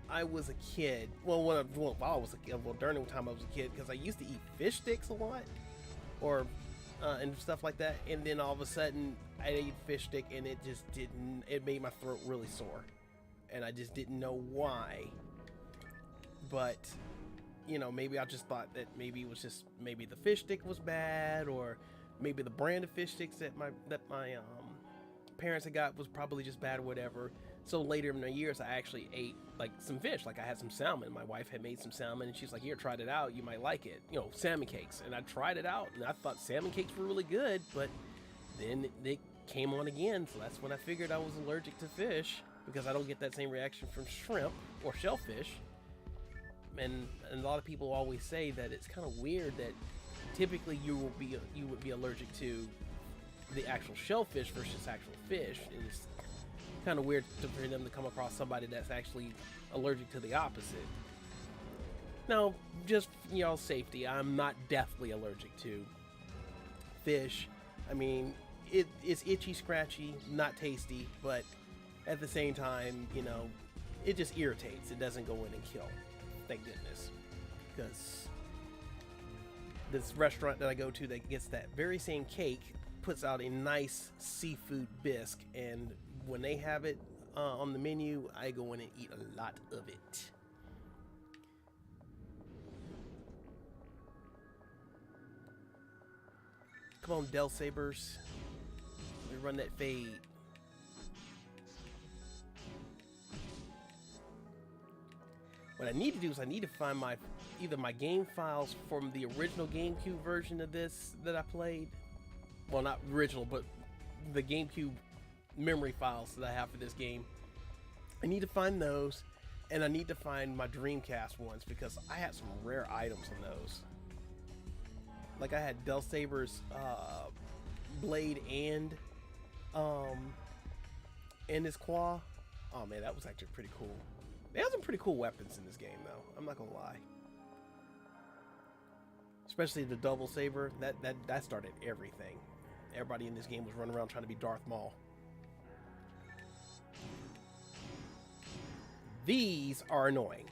I was a kid. Well, while I was a kid, well, during the time I was a kid, because I used to eat fish sticks a lot, or and stuff like that, and then all of a sudden I ate fish stick and it just didn't, it made my throat really sore, and I just didn't know why. But you know, maybe I just thought that maybe it was just, maybe the fish stick was bad, or maybe the brand of fish sticks that my parents had got was probably just bad or whatever. So later in the years, I actually ate like some fish. Like I had some salmon. My wife had made some salmon, and she's like, "Here, try it out. You might like it." You know, salmon cakes. And I tried it out, and I thought salmon cakes were really good. But then they came on again, so that's when I figured I was allergic to fish, because I don't get that same reaction from shrimp or shellfish. And a lot of people always say that it's kind of weird that typically you would be allergic to the actual shellfish versus actual fish. And it's kind of weird for them to come across somebody that's actually allergic to the opposite. Now, just y'all's safety, I'm not deathly allergic to fish. I mean, it's itchy, scratchy, not tasty, but at the same time, you know, it just irritates. It doesn't go in and kill. Thank goodness. Because This restaurant that I go to that gets that very same cake puts out a nice seafood bisque, and when they have it on the menu, I go in and eat a lot of it. Come on, Del Sabers. Let me run that fade. What I need to do is I need to find either my game files from the original GameCube version of this that I played. Well, not original, but the GameCube memory files that I have for this game. I need to find those, and I need to find my Dreamcast ones because I had some rare items on those. Like I had Del Saber's blade and his claw. Oh man, that was actually pretty cool. They have some pretty cool weapons in this game, though. I'm not gonna lie. Especially the double saber. That started everything. Everybody in this game was running around trying to be Darth Maul. These are annoying.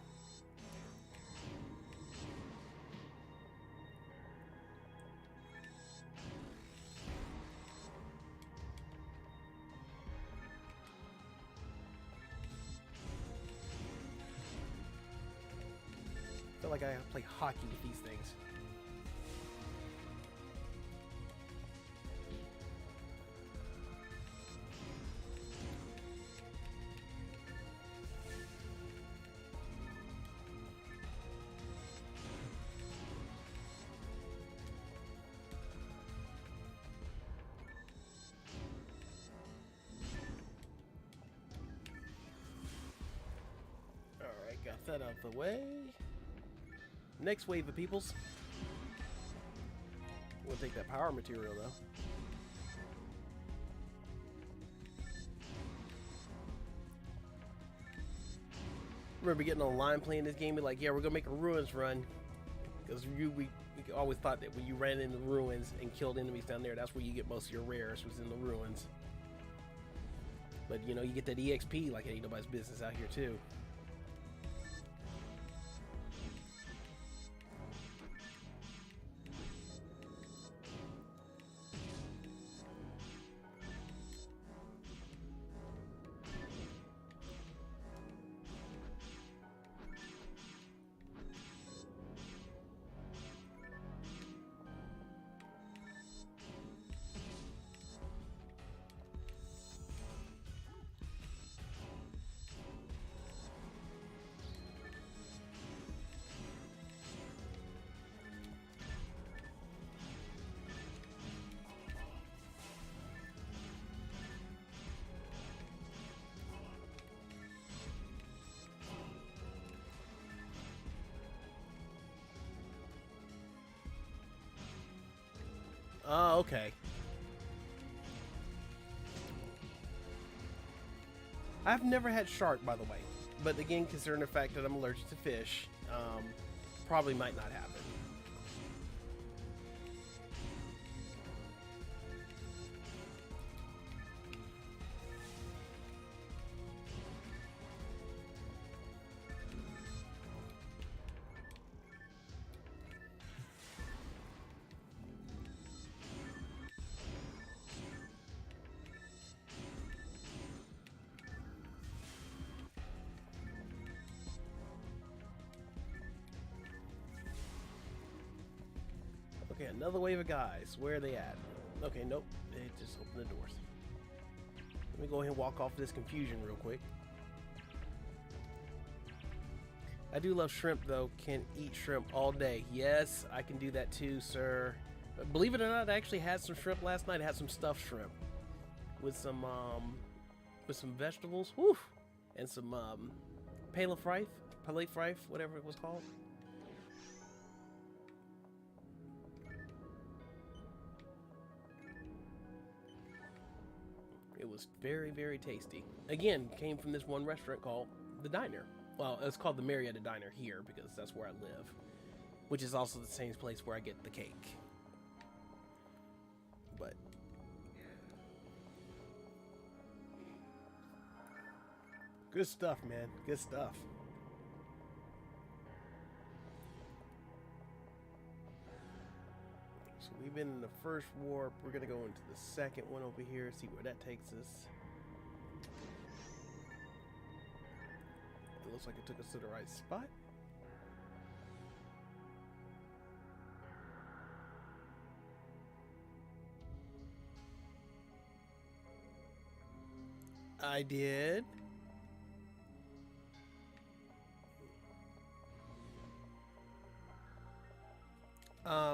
I feel like I play hockey with these things. Alright, got that out of the way. Next wave of peoples. We'll take that power material though. Remember getting online playing this game, be like, yeah, we're gonna make a ruins run. Because we always thought that when you ran into ruins and killed enemies down there, that's where you get most of your rares, was in the ruins. But you know, you get that EXP like it ain't nobody's business out here too. Oh, okay. I've never had shark, by the way. But again, considering the fact that I'm allergic to fish, probably might not happen. Okay, another wave of guys. Where are they at? Okay, nope. They just opened the doors. Let me go ahead and walk off this confusion real quick. I do love shrimp, though. Can eat shrimp all day. Yes, I can do that too, sir. But believe it or not, I actually had some shrimp last night. I had some stuffed shrimp with some vegetables. Whew, and some palais frife, whatever it was called. It was very, very tasty. Again, came from this one restaurant called The Diner. Well, it's called the Marietta Diner here because that's where I live, which is also the same place where I get the cake. But good stuff, man. Good stuff. So we've been in the first warp. We're gonna go into the second one over here, see where that takes us. It looks like it took us to the right spot. I did.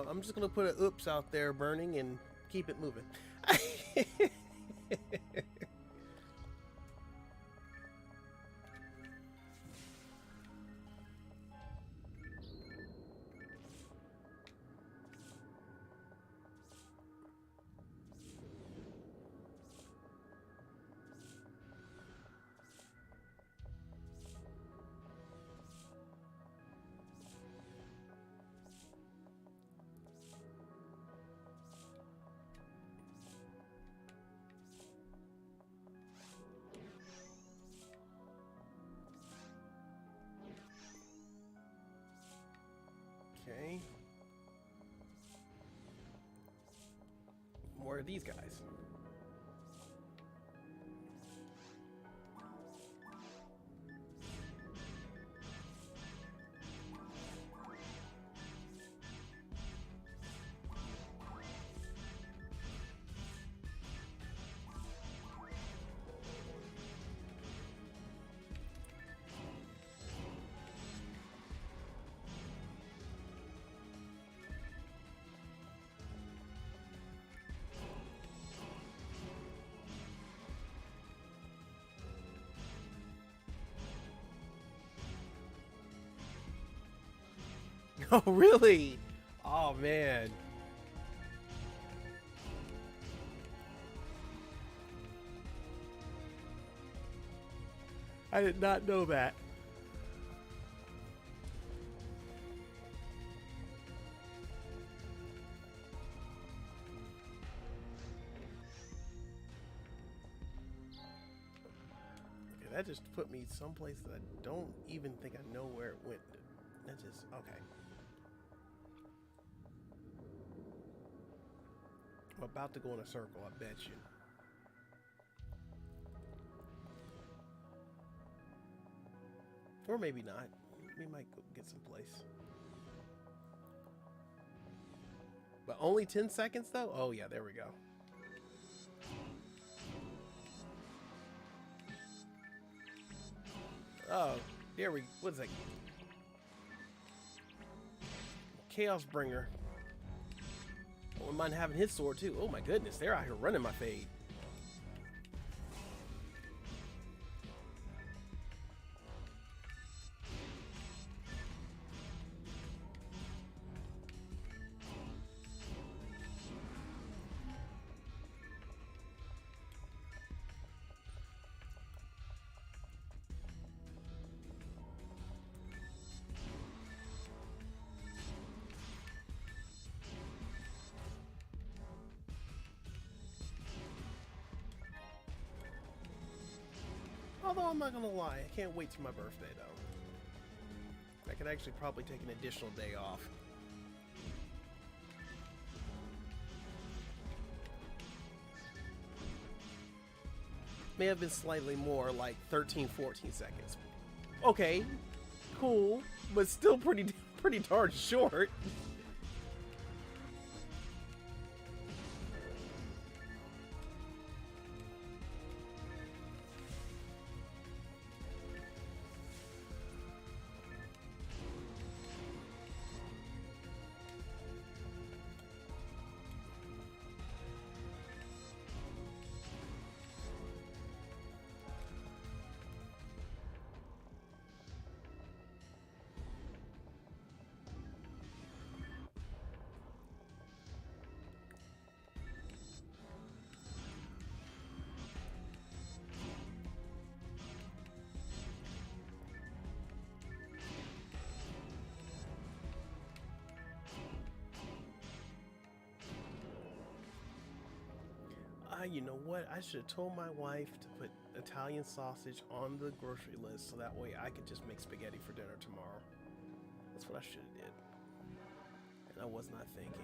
I'm just gonna put an oops out there burning and keep it moving. Okay. More of these guys. Oh, really? Oh, man. I did not know that. Okay, that just put me someplace that I don't even think I know where it went. That just, okay. I'm about to go in a circle, I bet you. Or maybe not. We might go get some place. But only 10 seconds though? Oh yeah, there we go. Oh, there we, what is that? Chaos Bringer. I wouldn't mind having his sword too. Oh my goodness, they're out here running my fade. Although I'm not gonna lie, I can't wait till my birthday though. I could actually probably take an additional day off. May have been slightly more, like 13, 14 seconds. Okay, cool, but still pretty darn short. You know what? I should have told my wife to put Italian sausage on the grocery list so that way I could just make spaghetti for dinner tomorrow. That's what I should have did. And I was not thinking.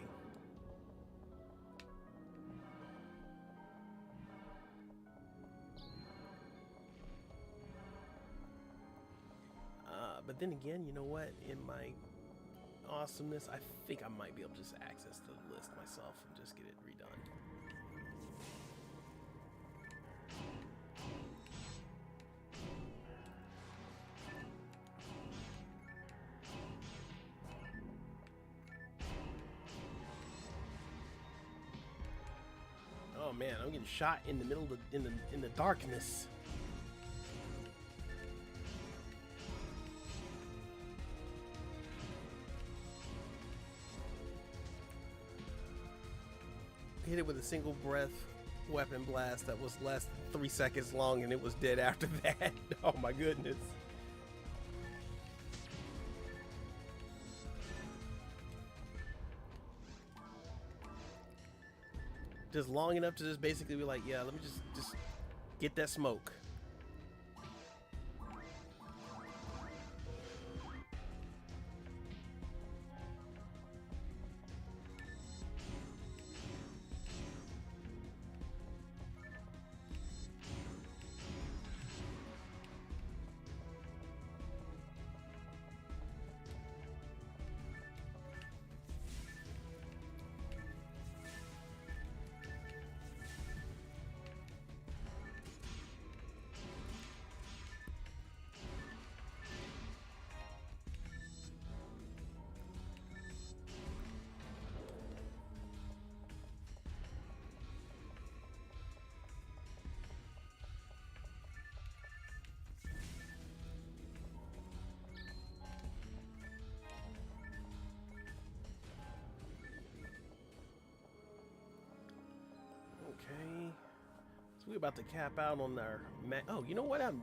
then again, you know what? In my awesomeness, I think I might be able to just access the list myself and just get it redone. Oh man, I'm getting shot in the middle of in the darkness. Hit it with a single breath weapon blast that was less than 3 seconds long, and it was dead after that. Oh my goodness. Just long enough to just basically be like, yeah, let me just get that smoke. Okay, so we're about to cap out on our mag. Oh, you know what? I'm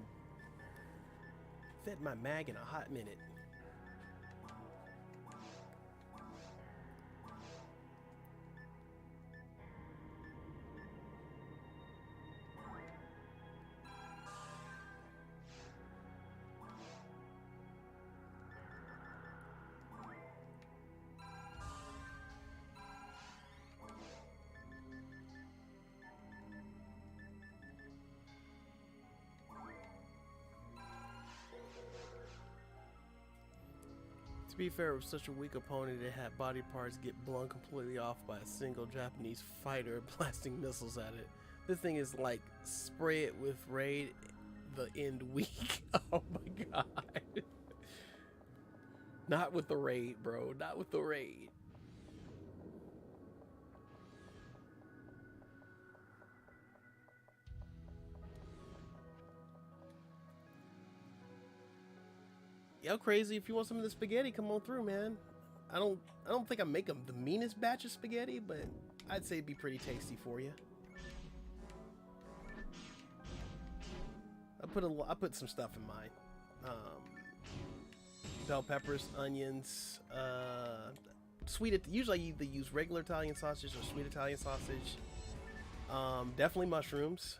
fed my mag in a hot minute. To be fair, with such a weak opponent, it had body parts get blown completely off by a single Japanese fighter blasting missiles at it. This thing is like, spray it with raid, the end weak. Oh my god. Not with the raid, bro. Not with the raid. Yo, crazy, if you want some of the spaghetti, come on through, man. I don't think I make them the meanest batch of spaghetti, but I'd say it'd be pretty tasty for you. I put some stuff in mine. Bell peppers, onions, usually I either use regular Italian sausage or sweet Italian sausage. Definitely mushrooms.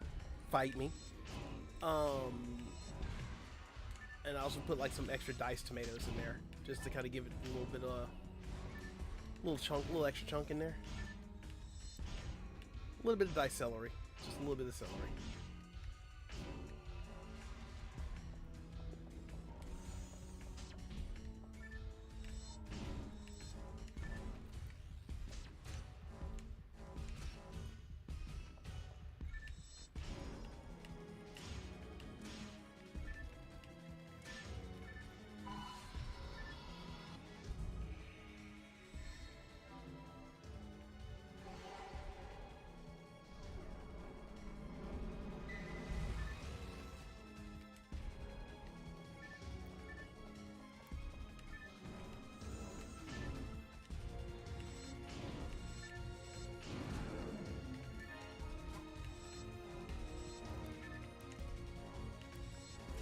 Fight me. And I also put like some extra diced tomatoes in there, just to kind of give it a little bit of little extra chunk in there. A little bit of diced celery, just a little bit of celery.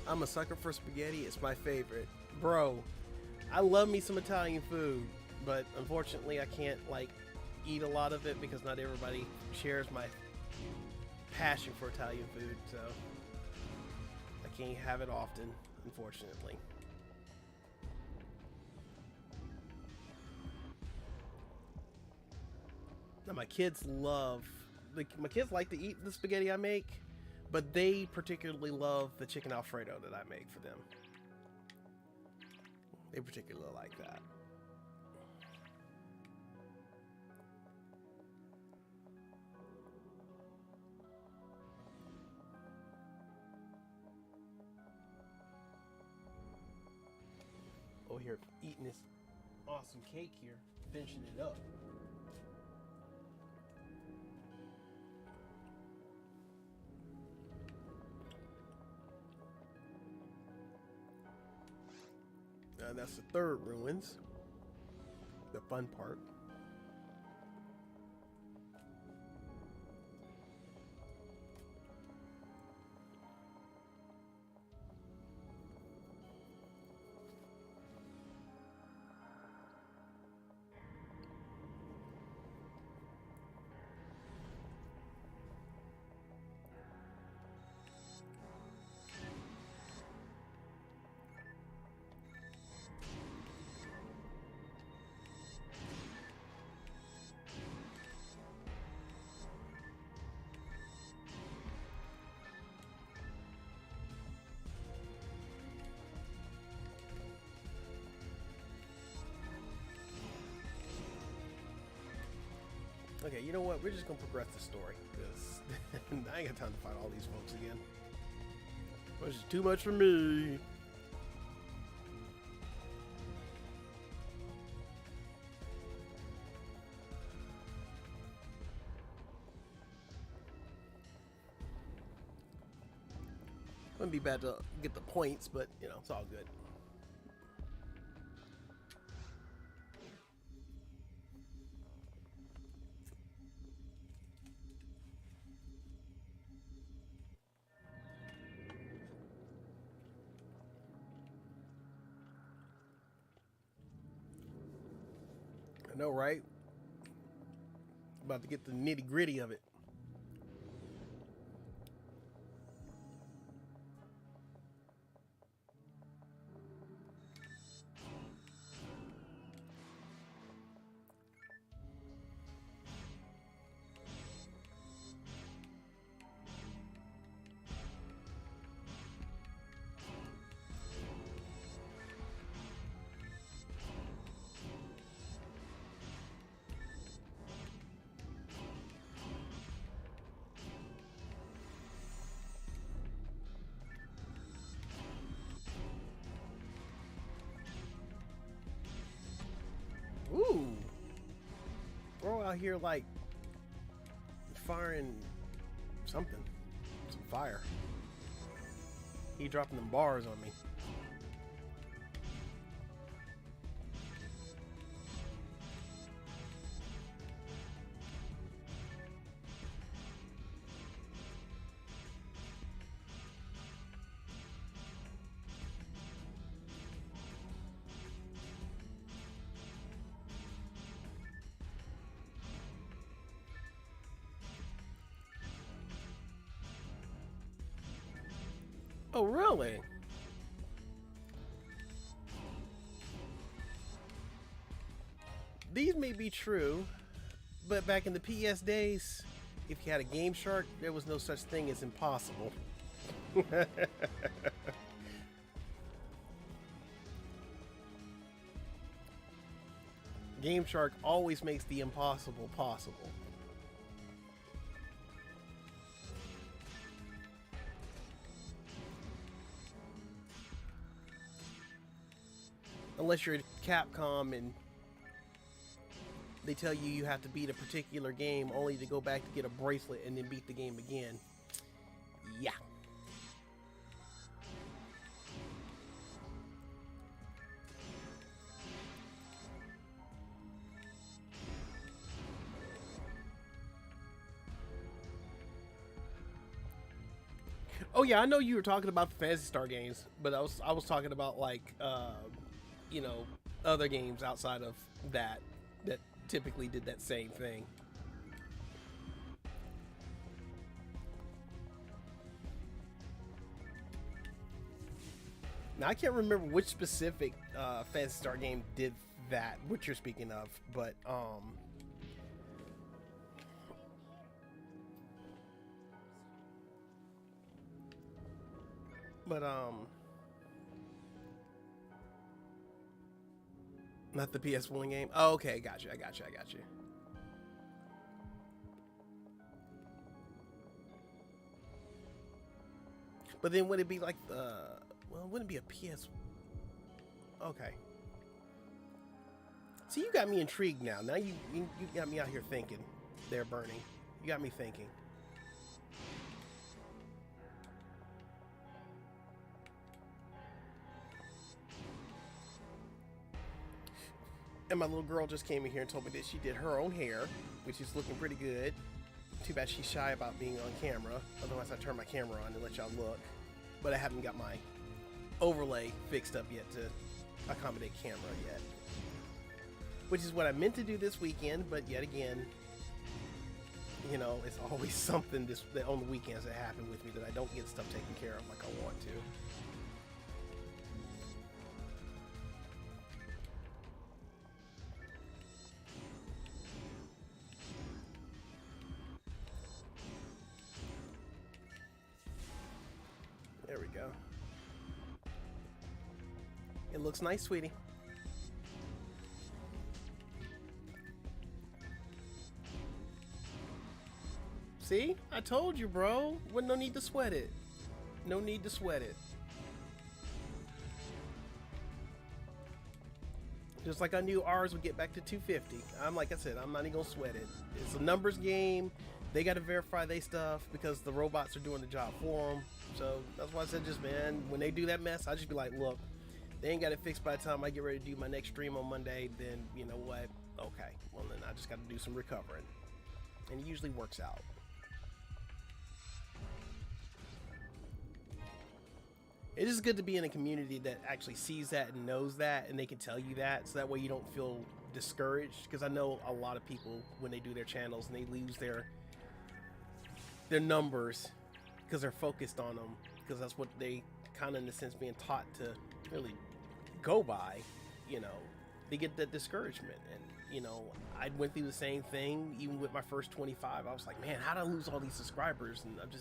I'm a sucker for spaghetti. It's my favorite. Bro, I love me some Italian food, but unfortunately I can't like eat a lot of it because not everybody shares my passion for Italian food, so I can't have it often, unfortunately. Now my kids like to eat the spaghetti I make, but they particularly love the chicken Alfredo that I make for them. They particularly like that. Oh, here, eating this awesome cake here, finishing it up. And that's the third ruins. The fun part. Okay, you know what? We're just gonna progress the story because I ain't got time to fight all these folks again. Which is too much for me. Wouldn't be bad to get the points, but you know, it's all good. I know, right? About to get the nitty gritty of it. Ooh. Bro out here like firing something. Some fire. He dropping them bars on me. Oh, really? These may be true, but back in the PS days, if you had a Game Shark, there was no such thing as impossible. Game Shark always makes the impossible possible. Unless you're Capcom and they tell you you have to beat a particular game only to go back to get a bracelet and then beat the game again. Yeah. Oh yeah, I know you were talking about the Phantasy Star games, but I was talking about like you know, other games outside of that typically did that same thing. Now I can't remember which specific Phantasy Star game did that, what you're speaking of, but but Not the PS1 game. Oh, okay, got you. I got you. I got you. But then would it be like the? Well, it wouldn't be a PS. Okay. See, you got me intrigued now. Now you got me out here thinking. They're burning. You got me thinking. And my little girl just came in here and told me that she did her own hair, which is looking pretty good. Too bad she's shy about being on camera. Otherwise, I'd turn my camera on and let y'all look. But I haven't got my overlay fixed up yet to accommodate camera yet. Which is what I meant to do this weekend, but yet again, you know, it's always something that on the weekends that happen with me that I don't get stuff taken care of like I want to. There we go. It looks nice, sweetie. See? I told you, bro. Wasn't no need to sweat it. No need to sweat it. Just like I knew ours would get back to 250. Like I said, I'm not even gonna sweat it. It's a numbers game. They got to verify their stuff because the robots are doing the job for them. So that's why I said, just man, when they do that mess, I just be like, look, they ain't got it fixed by the time I get ready to do my next stream on Monday. Then you know what? Okay, well then I just got to do some recovering, and it usually works out. It is good to be in a community that actually sees that and knows that, and they can tell you that, so that way you don't feel discouraged. Because I know a lot of people, when they do their channels and they lose their numbers because they're focused on them, because that's what they kind of, in a sense, being taught to really go by, you know, they get that discouragement. And, you know, I went through the same thing, even with my first 25. I was like, man, how'd I lose all these subscribers? And I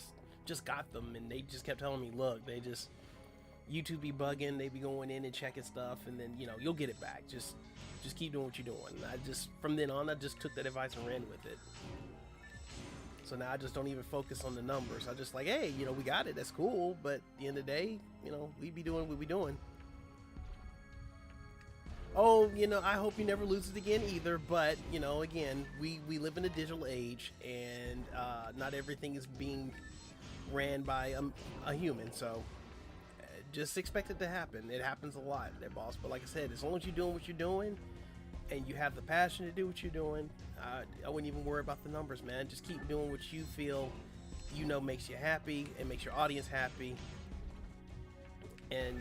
just got them, and they just kept telling me, look, they just... YouTube be bugging, they be going in and checking stuff, and then, you know, you'll get it back. Just keep doing what you're doing. From then on, I just took that advice and ran with it. So now I just don't even focus on the numbers. I just like, hey, you know, we got it, that's cool, but at the end of the day, you know, we be doing what we doing. Oh, you know, I hope you never lose it again either, but, you know, again, we live in a digital age, and not everything is being ran by a human, so... just expect it to happen. It happens a lot, there, boss. But like I said, as long as you're doing what you're doing and you have the passion to do what you're doing, I wouldn't even worry about the numbers, man. Just keep doing what you feel, you know, makes you happy and makes your audience happy, and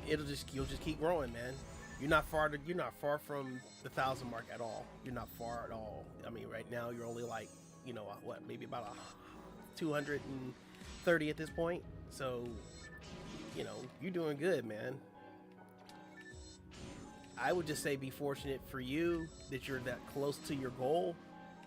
you'll just keep growing, man. You're not far from the 1,000 mark at all. You're not far at all. I mean, right now you're only like, you know, what, maybe about 230 at this point. So, you know, you're doing good, man. I would just say be fortunate for you that you're that close to your goal,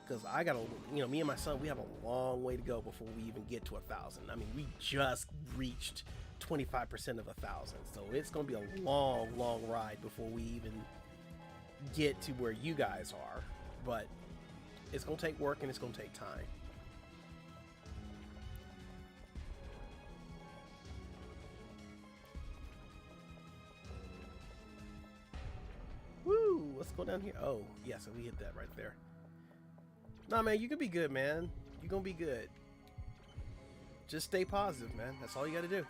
because I got you know, me and my son, we have a long way to go before we even get to 1,000. I mean, we just reached 25% of 1,000, so it's gonna be a long ride before we even get to where you guys are. But it's gonna take work and it's gonna take time. Woo! Let's go down here. Oh, yeah, so we hit that right there. Nah, man, you can be good, man. You're gonna be good. Just stay positive, man. That's all you gotta do.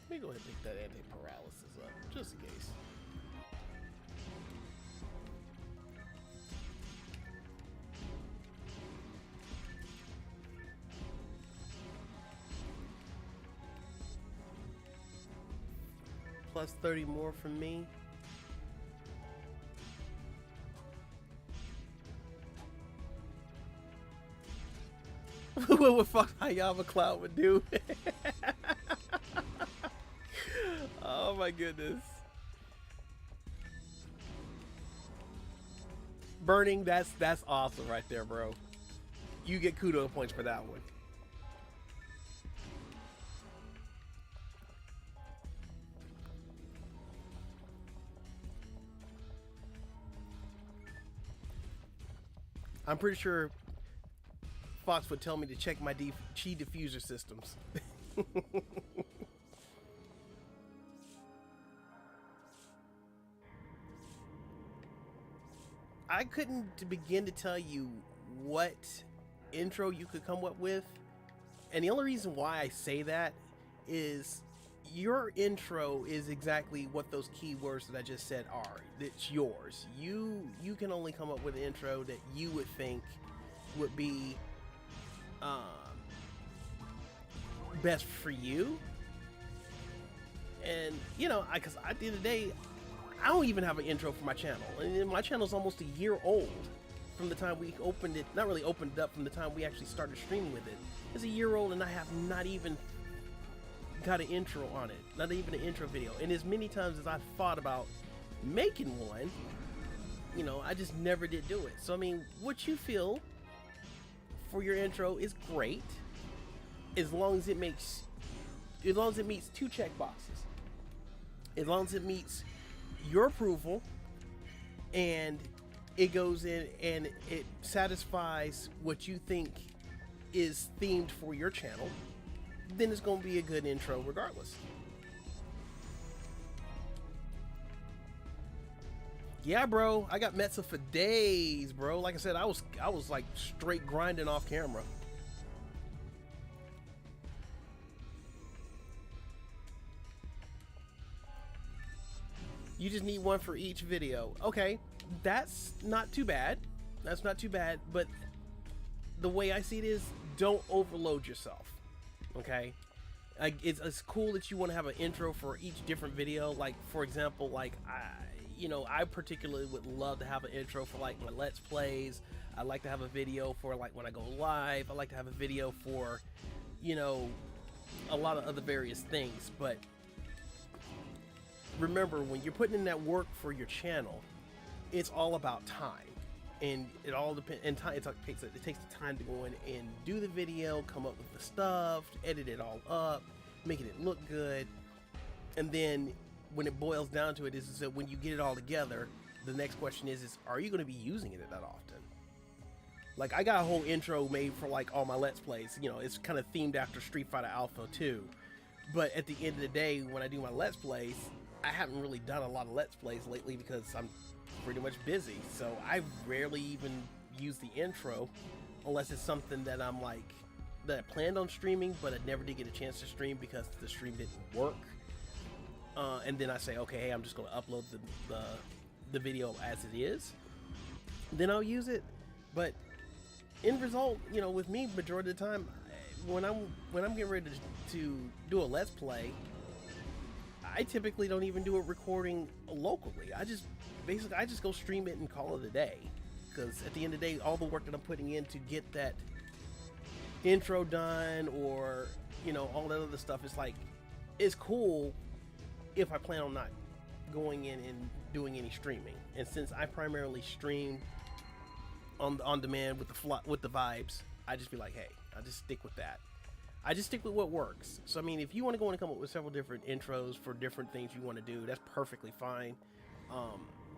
Let me go ahead and pick that anti-paralysis up, just in case. Plus 30 more from me. What fuck Hayama Cloud would do. Oh my goodness. Burning, that's awesome right there, bro. You get kudo points for that one. I'm pretty sure Fox would tell me to check my chi diffuser systems. I couldn't begin to tell you what intro you could come up with. And the only reason why I say that is your intro is exactly what those keywords that I just said are. It's yours. You can only come up with an intro that you would think would be best for you. And you know, because at the end of the day, I don't even have an intro for my channel, and my channel is almost a year old from the time we opened it. Not really opened it up, from the time we actually started streaming with it. It's a year old, and I have not even got an intro on it, not even an intro video. And as many times as I thought about making one, you know, I just never did do it. So I mean, what you feel for your intro is great, as long as it meets two check boxes, as long as it meets your approval and it goes in and it satisfies what you think is themed for your channel, then it's going to be a good intro regardless. Yeah, bro, I got Metza for days, bro. Like I said, I was like straight grinding off camera. You just need one for each video. Okay, that's not too bad. That's not too bad, but the way I see it is, don't overload yourself, okay? It's cool that you want to have an intro for each different video. Like, for example, like, I particularly would love to have an intro for, like, my Let's Plays. I like to have a video for, like, when I go live. I like to have a video for, you know, a lot of other various things, but remember, when you're putting in that work for your channel, it's all about time, and it all depends. And time, it takes the time to go in and do the video, come up with the stuff, edit it all up, making it look good, and then when it boils down to it, is that when you get it all together, the next question is are you going to be using it that often? Like, I got a whole intro made for like all my Let's Plays. You know, it's kind of themed after Street Fighter Alpha 2, but at the end of the day, when I do my Let's Plays, I haven't really done a lot of Let's Plays lately because I'm pretty much busy. So I rarely even use the intro unless it's something that I'm like, that I planned on streaming, but I never did get a chance to stream because the stream didn't work. And then I say, okay, hey, I'm just going to upload the video as it is. Then I'll use it. But end result, you know, with me, majority of the time, when I'm getting ready to do a Let's Play, I typically don't even do a recording locally. I just go stream it and call it a day. Because at the end of the day, all the work that I'm putting in to get that intro done, or, you know, all that other stuff, is like, it's cool if I plan on not going in and doing any streaming. And since I primarily stream on demand with the vibes, I just be like, hey, I just stick with that. I just stick with what works. So, I mean, if you want to go and come up with several different intros for different things you want to do, that's perfectly fine.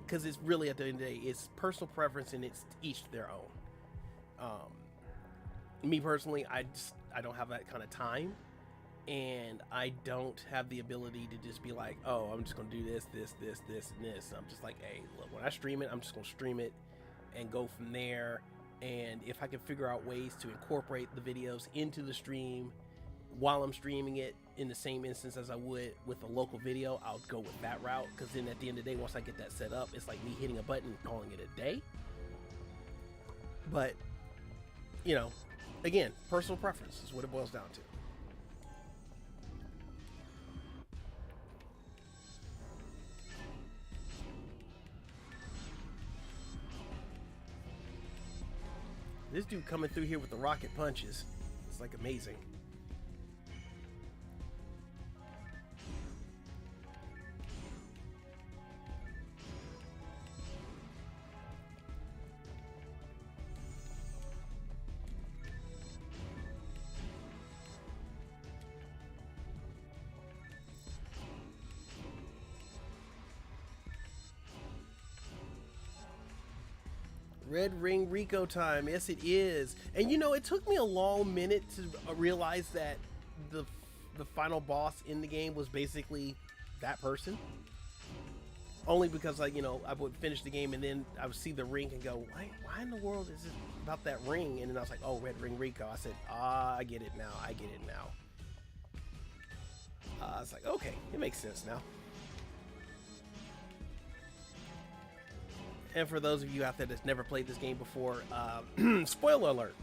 Because it's really, at the end of the day, it's personal preference, and it's each their own. Me personally, I don't have that kind of time, and I don't have the ability to just be like, oh, I'm just going to do this, and this. I'm just like, hey, look, when I stream it, I'm just going to stream it and go from there. And if I can figure out ways to incorporate the videos into the stream while I'm streaming it in the same instance as I would with a local video, I'll go with that route. Because then at the end of the day, once I get that set up, it's like me hitting a button and calling it a day. But, you know, again, personal preference is what it boils down to. This dude coming through here with the rocket punches. It's like amazing. Red Ring Rico time. Yes, it is. And you know, it took me a long minute to realize that the final boss in the game was basically that person. Only because, like, you know, I would finish the game and then I would see the ring and go, why in the world is it about that ring? And then I was like, oh, Red Ring Rico. I said, I get it now. I get it now. I was like, okay, it makes sense now. And for those of you out there that's never played this game before, spoiler alert.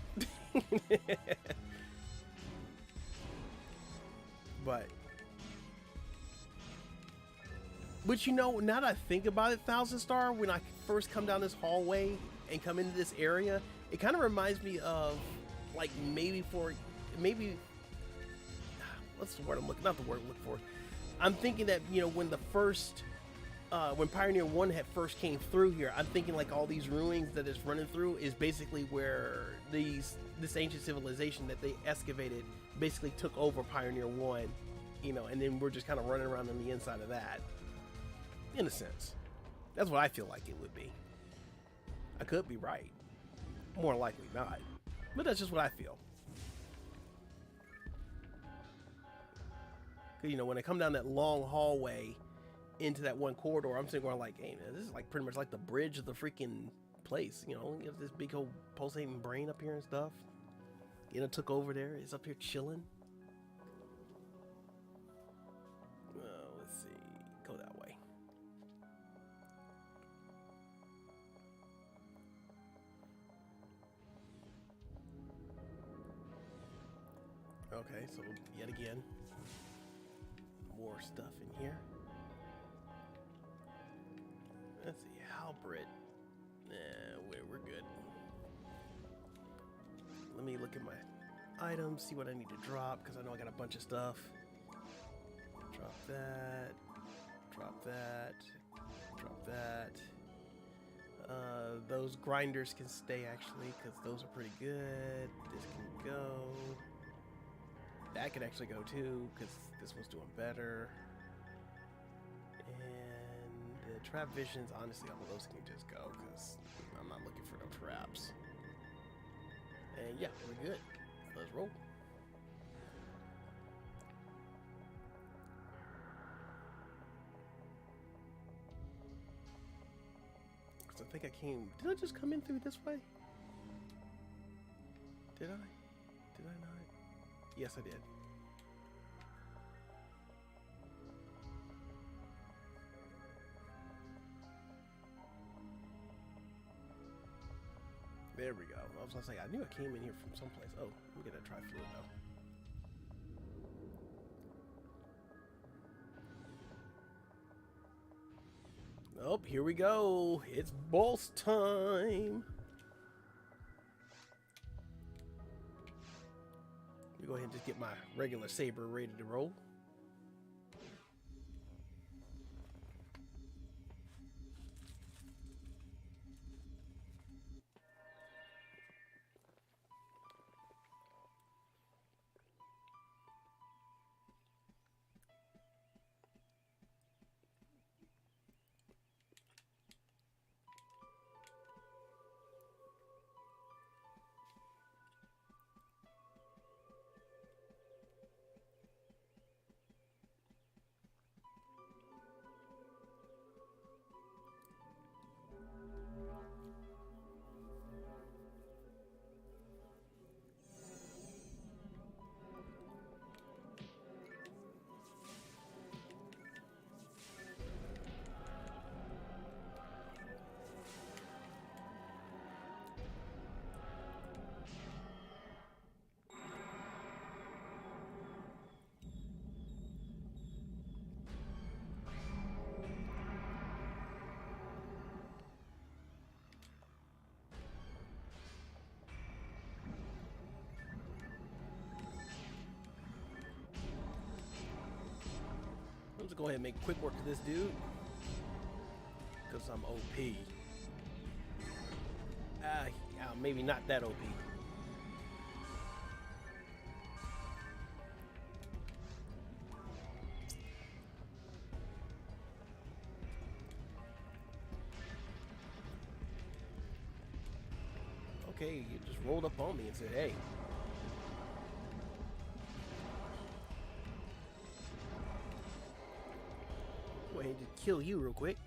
But you know, now that I think about it, Thousand Star, when I first come down this hallway and come into this area, it kind of reminds me of, like, maybe what's the word I'm looking, not the word I'm looking for. I'm thinking that, you know, when the first when Pioneer 1 had first came through here, I'm thinking like all these ruins that it's running through is basically where this ancient civilization that they excavated basically took over Pioneer 1, you know, and then we're just kind of running around on the inside of that. In a sense. That's what I feel like it would be. I could be right. More likely not. But that's just what I feel. Because, you know, when I come down that long hallway into that one corridor, I'm sitting going like, hey, man, this is like pretty much like the bridge of the freaking place. You know, you have this big old pulsating brain up here and stuff. You know, took over there. It's up here chilling. Let's see. Go that way. Okay, so yet again, more stuff in here. Let's see, Halberd. Nah, we're good. Let me look at my items, see what I need to drop, because I know I got a bunch of stuff. Drop that. Drop that. Drop that. Those grinders can stay, actually, because those are pretty good. This can go. That can actually go, too, because this one's doing better. Trap visions, honestly, all of those can just go because I'm not looking for no traps. And yeah, we're good. Let's roll. Because I think I came. Did I just come in through this way? Did I? Did I not? Yes, I did. There we go. I was gonna say, I knew I came in here from someplace. Oh, let me get that tri-fluid though. Oh, here we go. It's boss time. Let me go ahead and just get my regular saber ready to roll. Let's go ahead and make quick work of this dude. Because I'm OP. Maybe not that OP. Okay, you just rolled up on me and said, hey. Go ahead and just kill you real quick.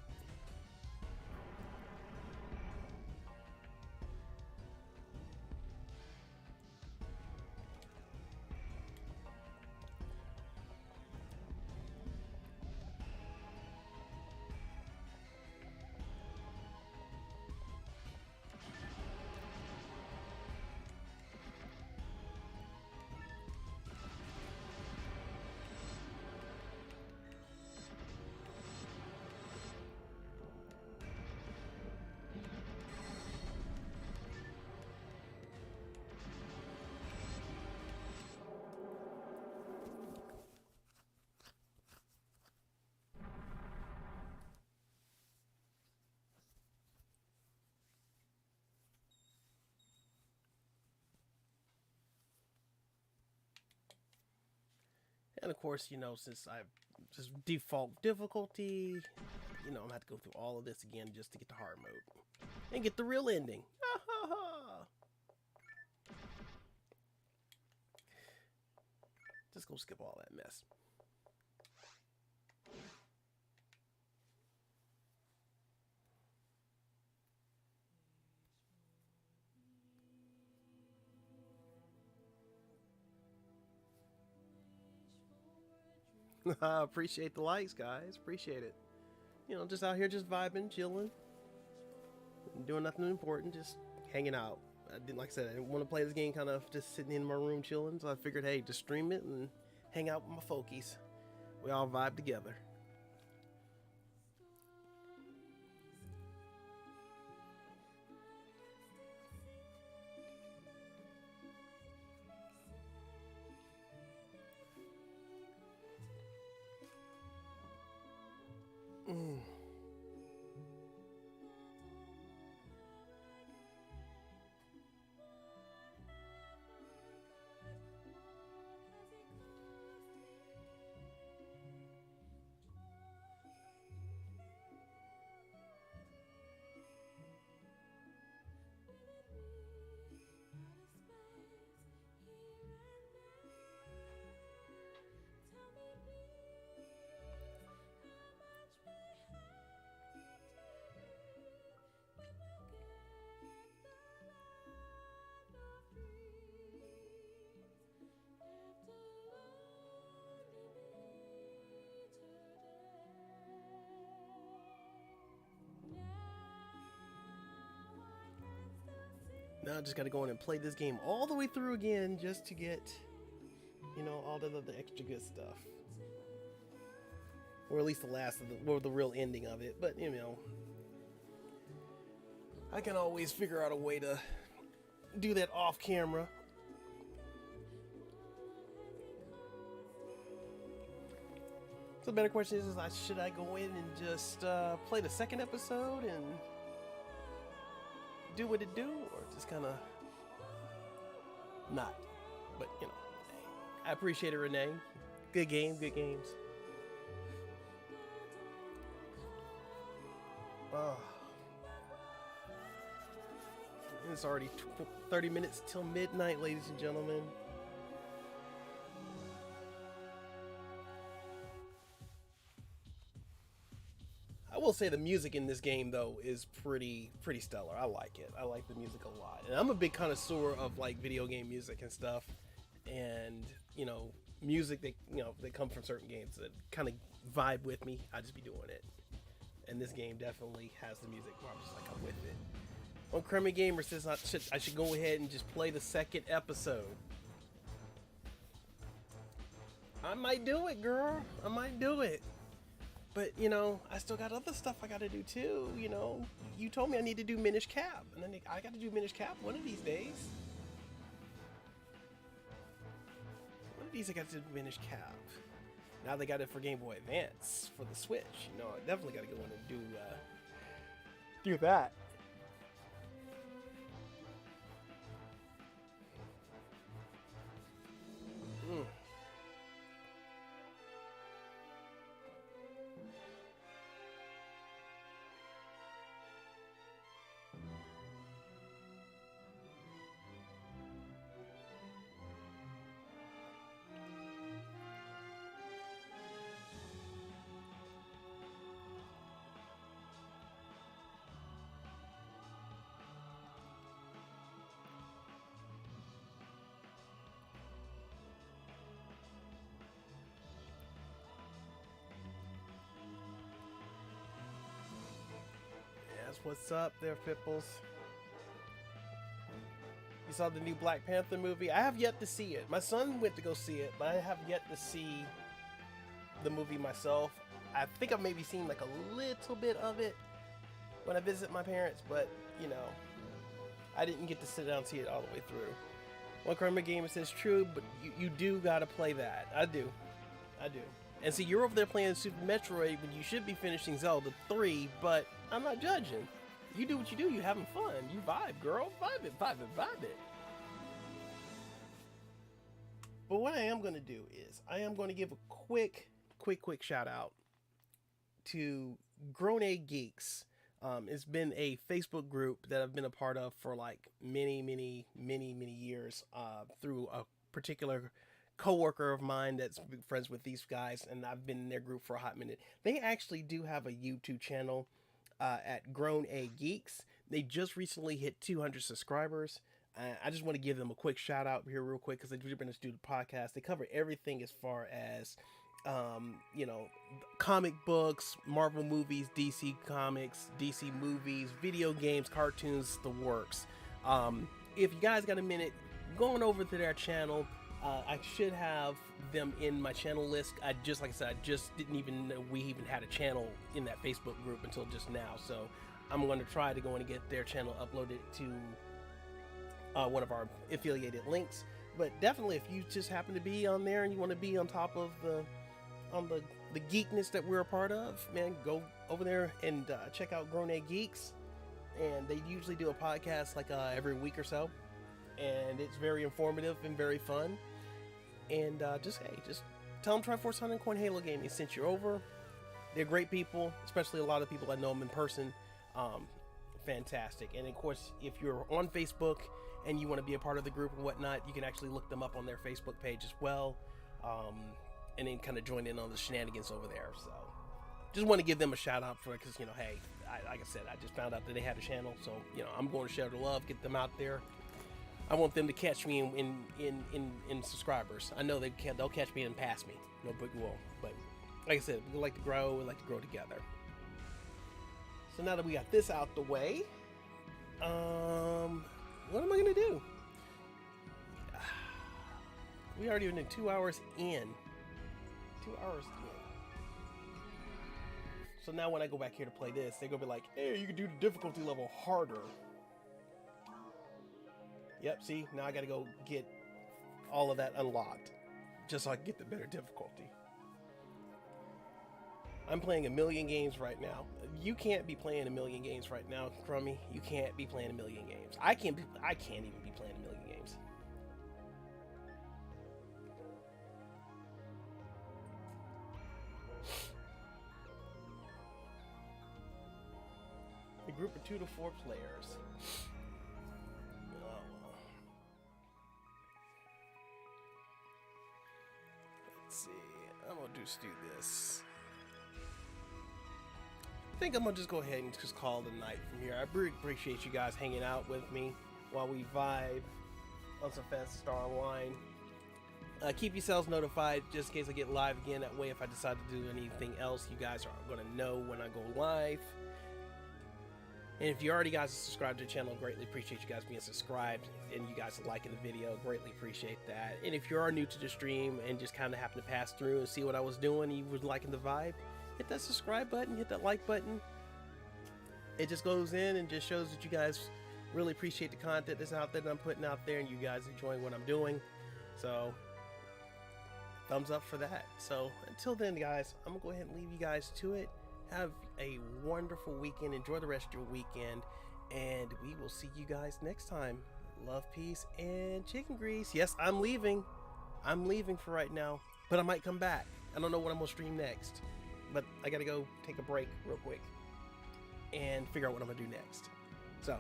And of course, you know, since I just default difficulty, you know, I'm gonna have to go through all of this again just to get the hard mode and get the real ending. Just go skip all that mess. Appreciate the likes, guys. Appreciate it. You know, just out here, just vibing, chilling, doing nothing important, just hanging out. I didn't, like I said, I didn't want to play this game kind of just sitting in my room chilling, so I figured, hey, just stream it and hang out with my folkies. We all vibe together. Now I just gotta go in and play this game all the way through again just to get, you know, all the extra good stuff. Or at least the last of the, or the real ending of it. But, you know, I can always figure out a way to do that off camera. So the better question is should I go in and just play the second episode and do what it do, or just kind of not? But, you know, I appreciate it, Renee. Good game, good games. Oh. It's already 30 minutes till midnight, ladies and gentlemen. I will say the music in this game, though, is pretty stellar. I like it. I like the music a lot. And I'm a big connoisseur of, like, video game music and stuff. And, you know, music that, you know, that come from certain games that kind of vibe with me. I just be doing it. And this game definitely has the music where I'm just like, I'm with it. One Crummy Gamer says I should go ahead and just play the second episode. I might do it, girl. I might do it. But, you know, I still got other stuff I got to do too, you know. You told me I need to do Minish Cap, and then I got to do Minish Cap one of these days. One of these I got to do Minish Cap. Now they got it for Game Boy Advance for the Switch. You know, I definitely got to go in and do that. Mm. Yes, what's up there, Pipples? You saw the new Black Panther movie? I have yet to see it. My son went to go see it, but I have yet to see the movie myself. I think I've maybe seen like a little bit of it when I visit my parents, but you know, I didn't get to sit down and see it all the way through. One Chroma Gamer says true, but you do gotta play that. I do. And see, you're over there playing Super Metroid when you should be finishing Zelda 3, but I'm not judging. You do what you do, you're having fun. You vibe, girl. Vibe it. But what I am going to do is, I am going to give a quick shout out to Grown Egg Geeks. It's been a Facebook group that I've been a part of for like many years through a particular coworker of mine that's friends with these guys, and I've been in their group for a hot minute. They actually do have a YouTube channel at Grown Egg Geeks. They just recently hit 200 subscribers. I just want to give them a quick shout out here real quick because they've been to do the podcast. They cover everything as far as you know, comic books, Marvel movies, DC comics, DC movies, video games, cartoons, the works. If you guys got a minute, going over to their channel. I should have them in my channel list. Like I said, I just didn't even know we even had a channel in that Facebook group until just now. So I'm going to try to go in and get their channel uploaded to one of our affiliated links. But definitely, if you just happen to be on there and you want to be on top of the geekness that we're a part of, man, go over there and check out Grown Egg Geeks. And they usually do a podcast like every week or so, and it's very informative and very fun. And just tell them Triforce Hunting Coin Halo Gaming sent you over. They're great people, especially a lot of people I know them in person. Fantastic. And of course, if you're on Facebook and you want to be a part of the group and whatnot, you can actually look them up on their Facebook page as well, and then kind of join in on the shenanigans over there. So just want to give them a shout out for it, because, you know, hey, like I said, I just found out that they had a channel, so, you know, I'm going to share the love, get them out there. I want them to catch me in subscribers. I know they'll catch me and pass me. No big whoa. But like I said, we like to grow. We like to grow together. So now that we got this out the way, what am I gonna do? We already been 2 hours in. 2 hours in. So now when I go back here to play this, they're gonna be like, "Hey, you can do the difficulty level harder." Yep, see, now I gotta go get all of that unlocked just so I can get the better difficulty. I'm playing a million games right now. You can't be playing a million games right now, Crummy. You can't be playing a million games. I can't even be playing a million games. A group of 2 to 4 players. Let's do this. I think I'm gonna just go ahead and just call it a night from here. I really appreciate you guys hanging out with me while we vibe on some Phantasy Star Online. Keep yourselves notified just in case I get live again. That way, if I decide to do anything else, you guys are gonna know when I go live. And if you already guys are subscribed to the channel, greatly appreciate you guys being subscribed and you guys liking the video. Greatly appreciate that. And if you are new to the stream and just kind of happen to pass through and see what I was doing and you was liking the vibe, hit that subscribe button, hit that like button. It just goes in and just shows that you guys really appreciate the content that's out there that I'm putting out there and you guys enjoying what I'm doing. So thumbs up for that. So until then, guys, I'm gonna go ahead and leave you guys to it. Have a wonderful weekend. Enjoy the rest of your weekend, and we will see you guys next time. Love, peace, and chicken grease. Yes, I'm leaving. I'm leaving for right now, but I might come back. I don't know what I'm gonna stream next, but I gotta go take a break real quick and figure out what I'm gonna do next. So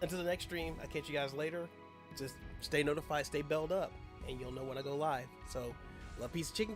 until the next stream, I'll catch you guys later. Just stay notified, stay belled up, and you'll know when I go live. So love, peace, chicken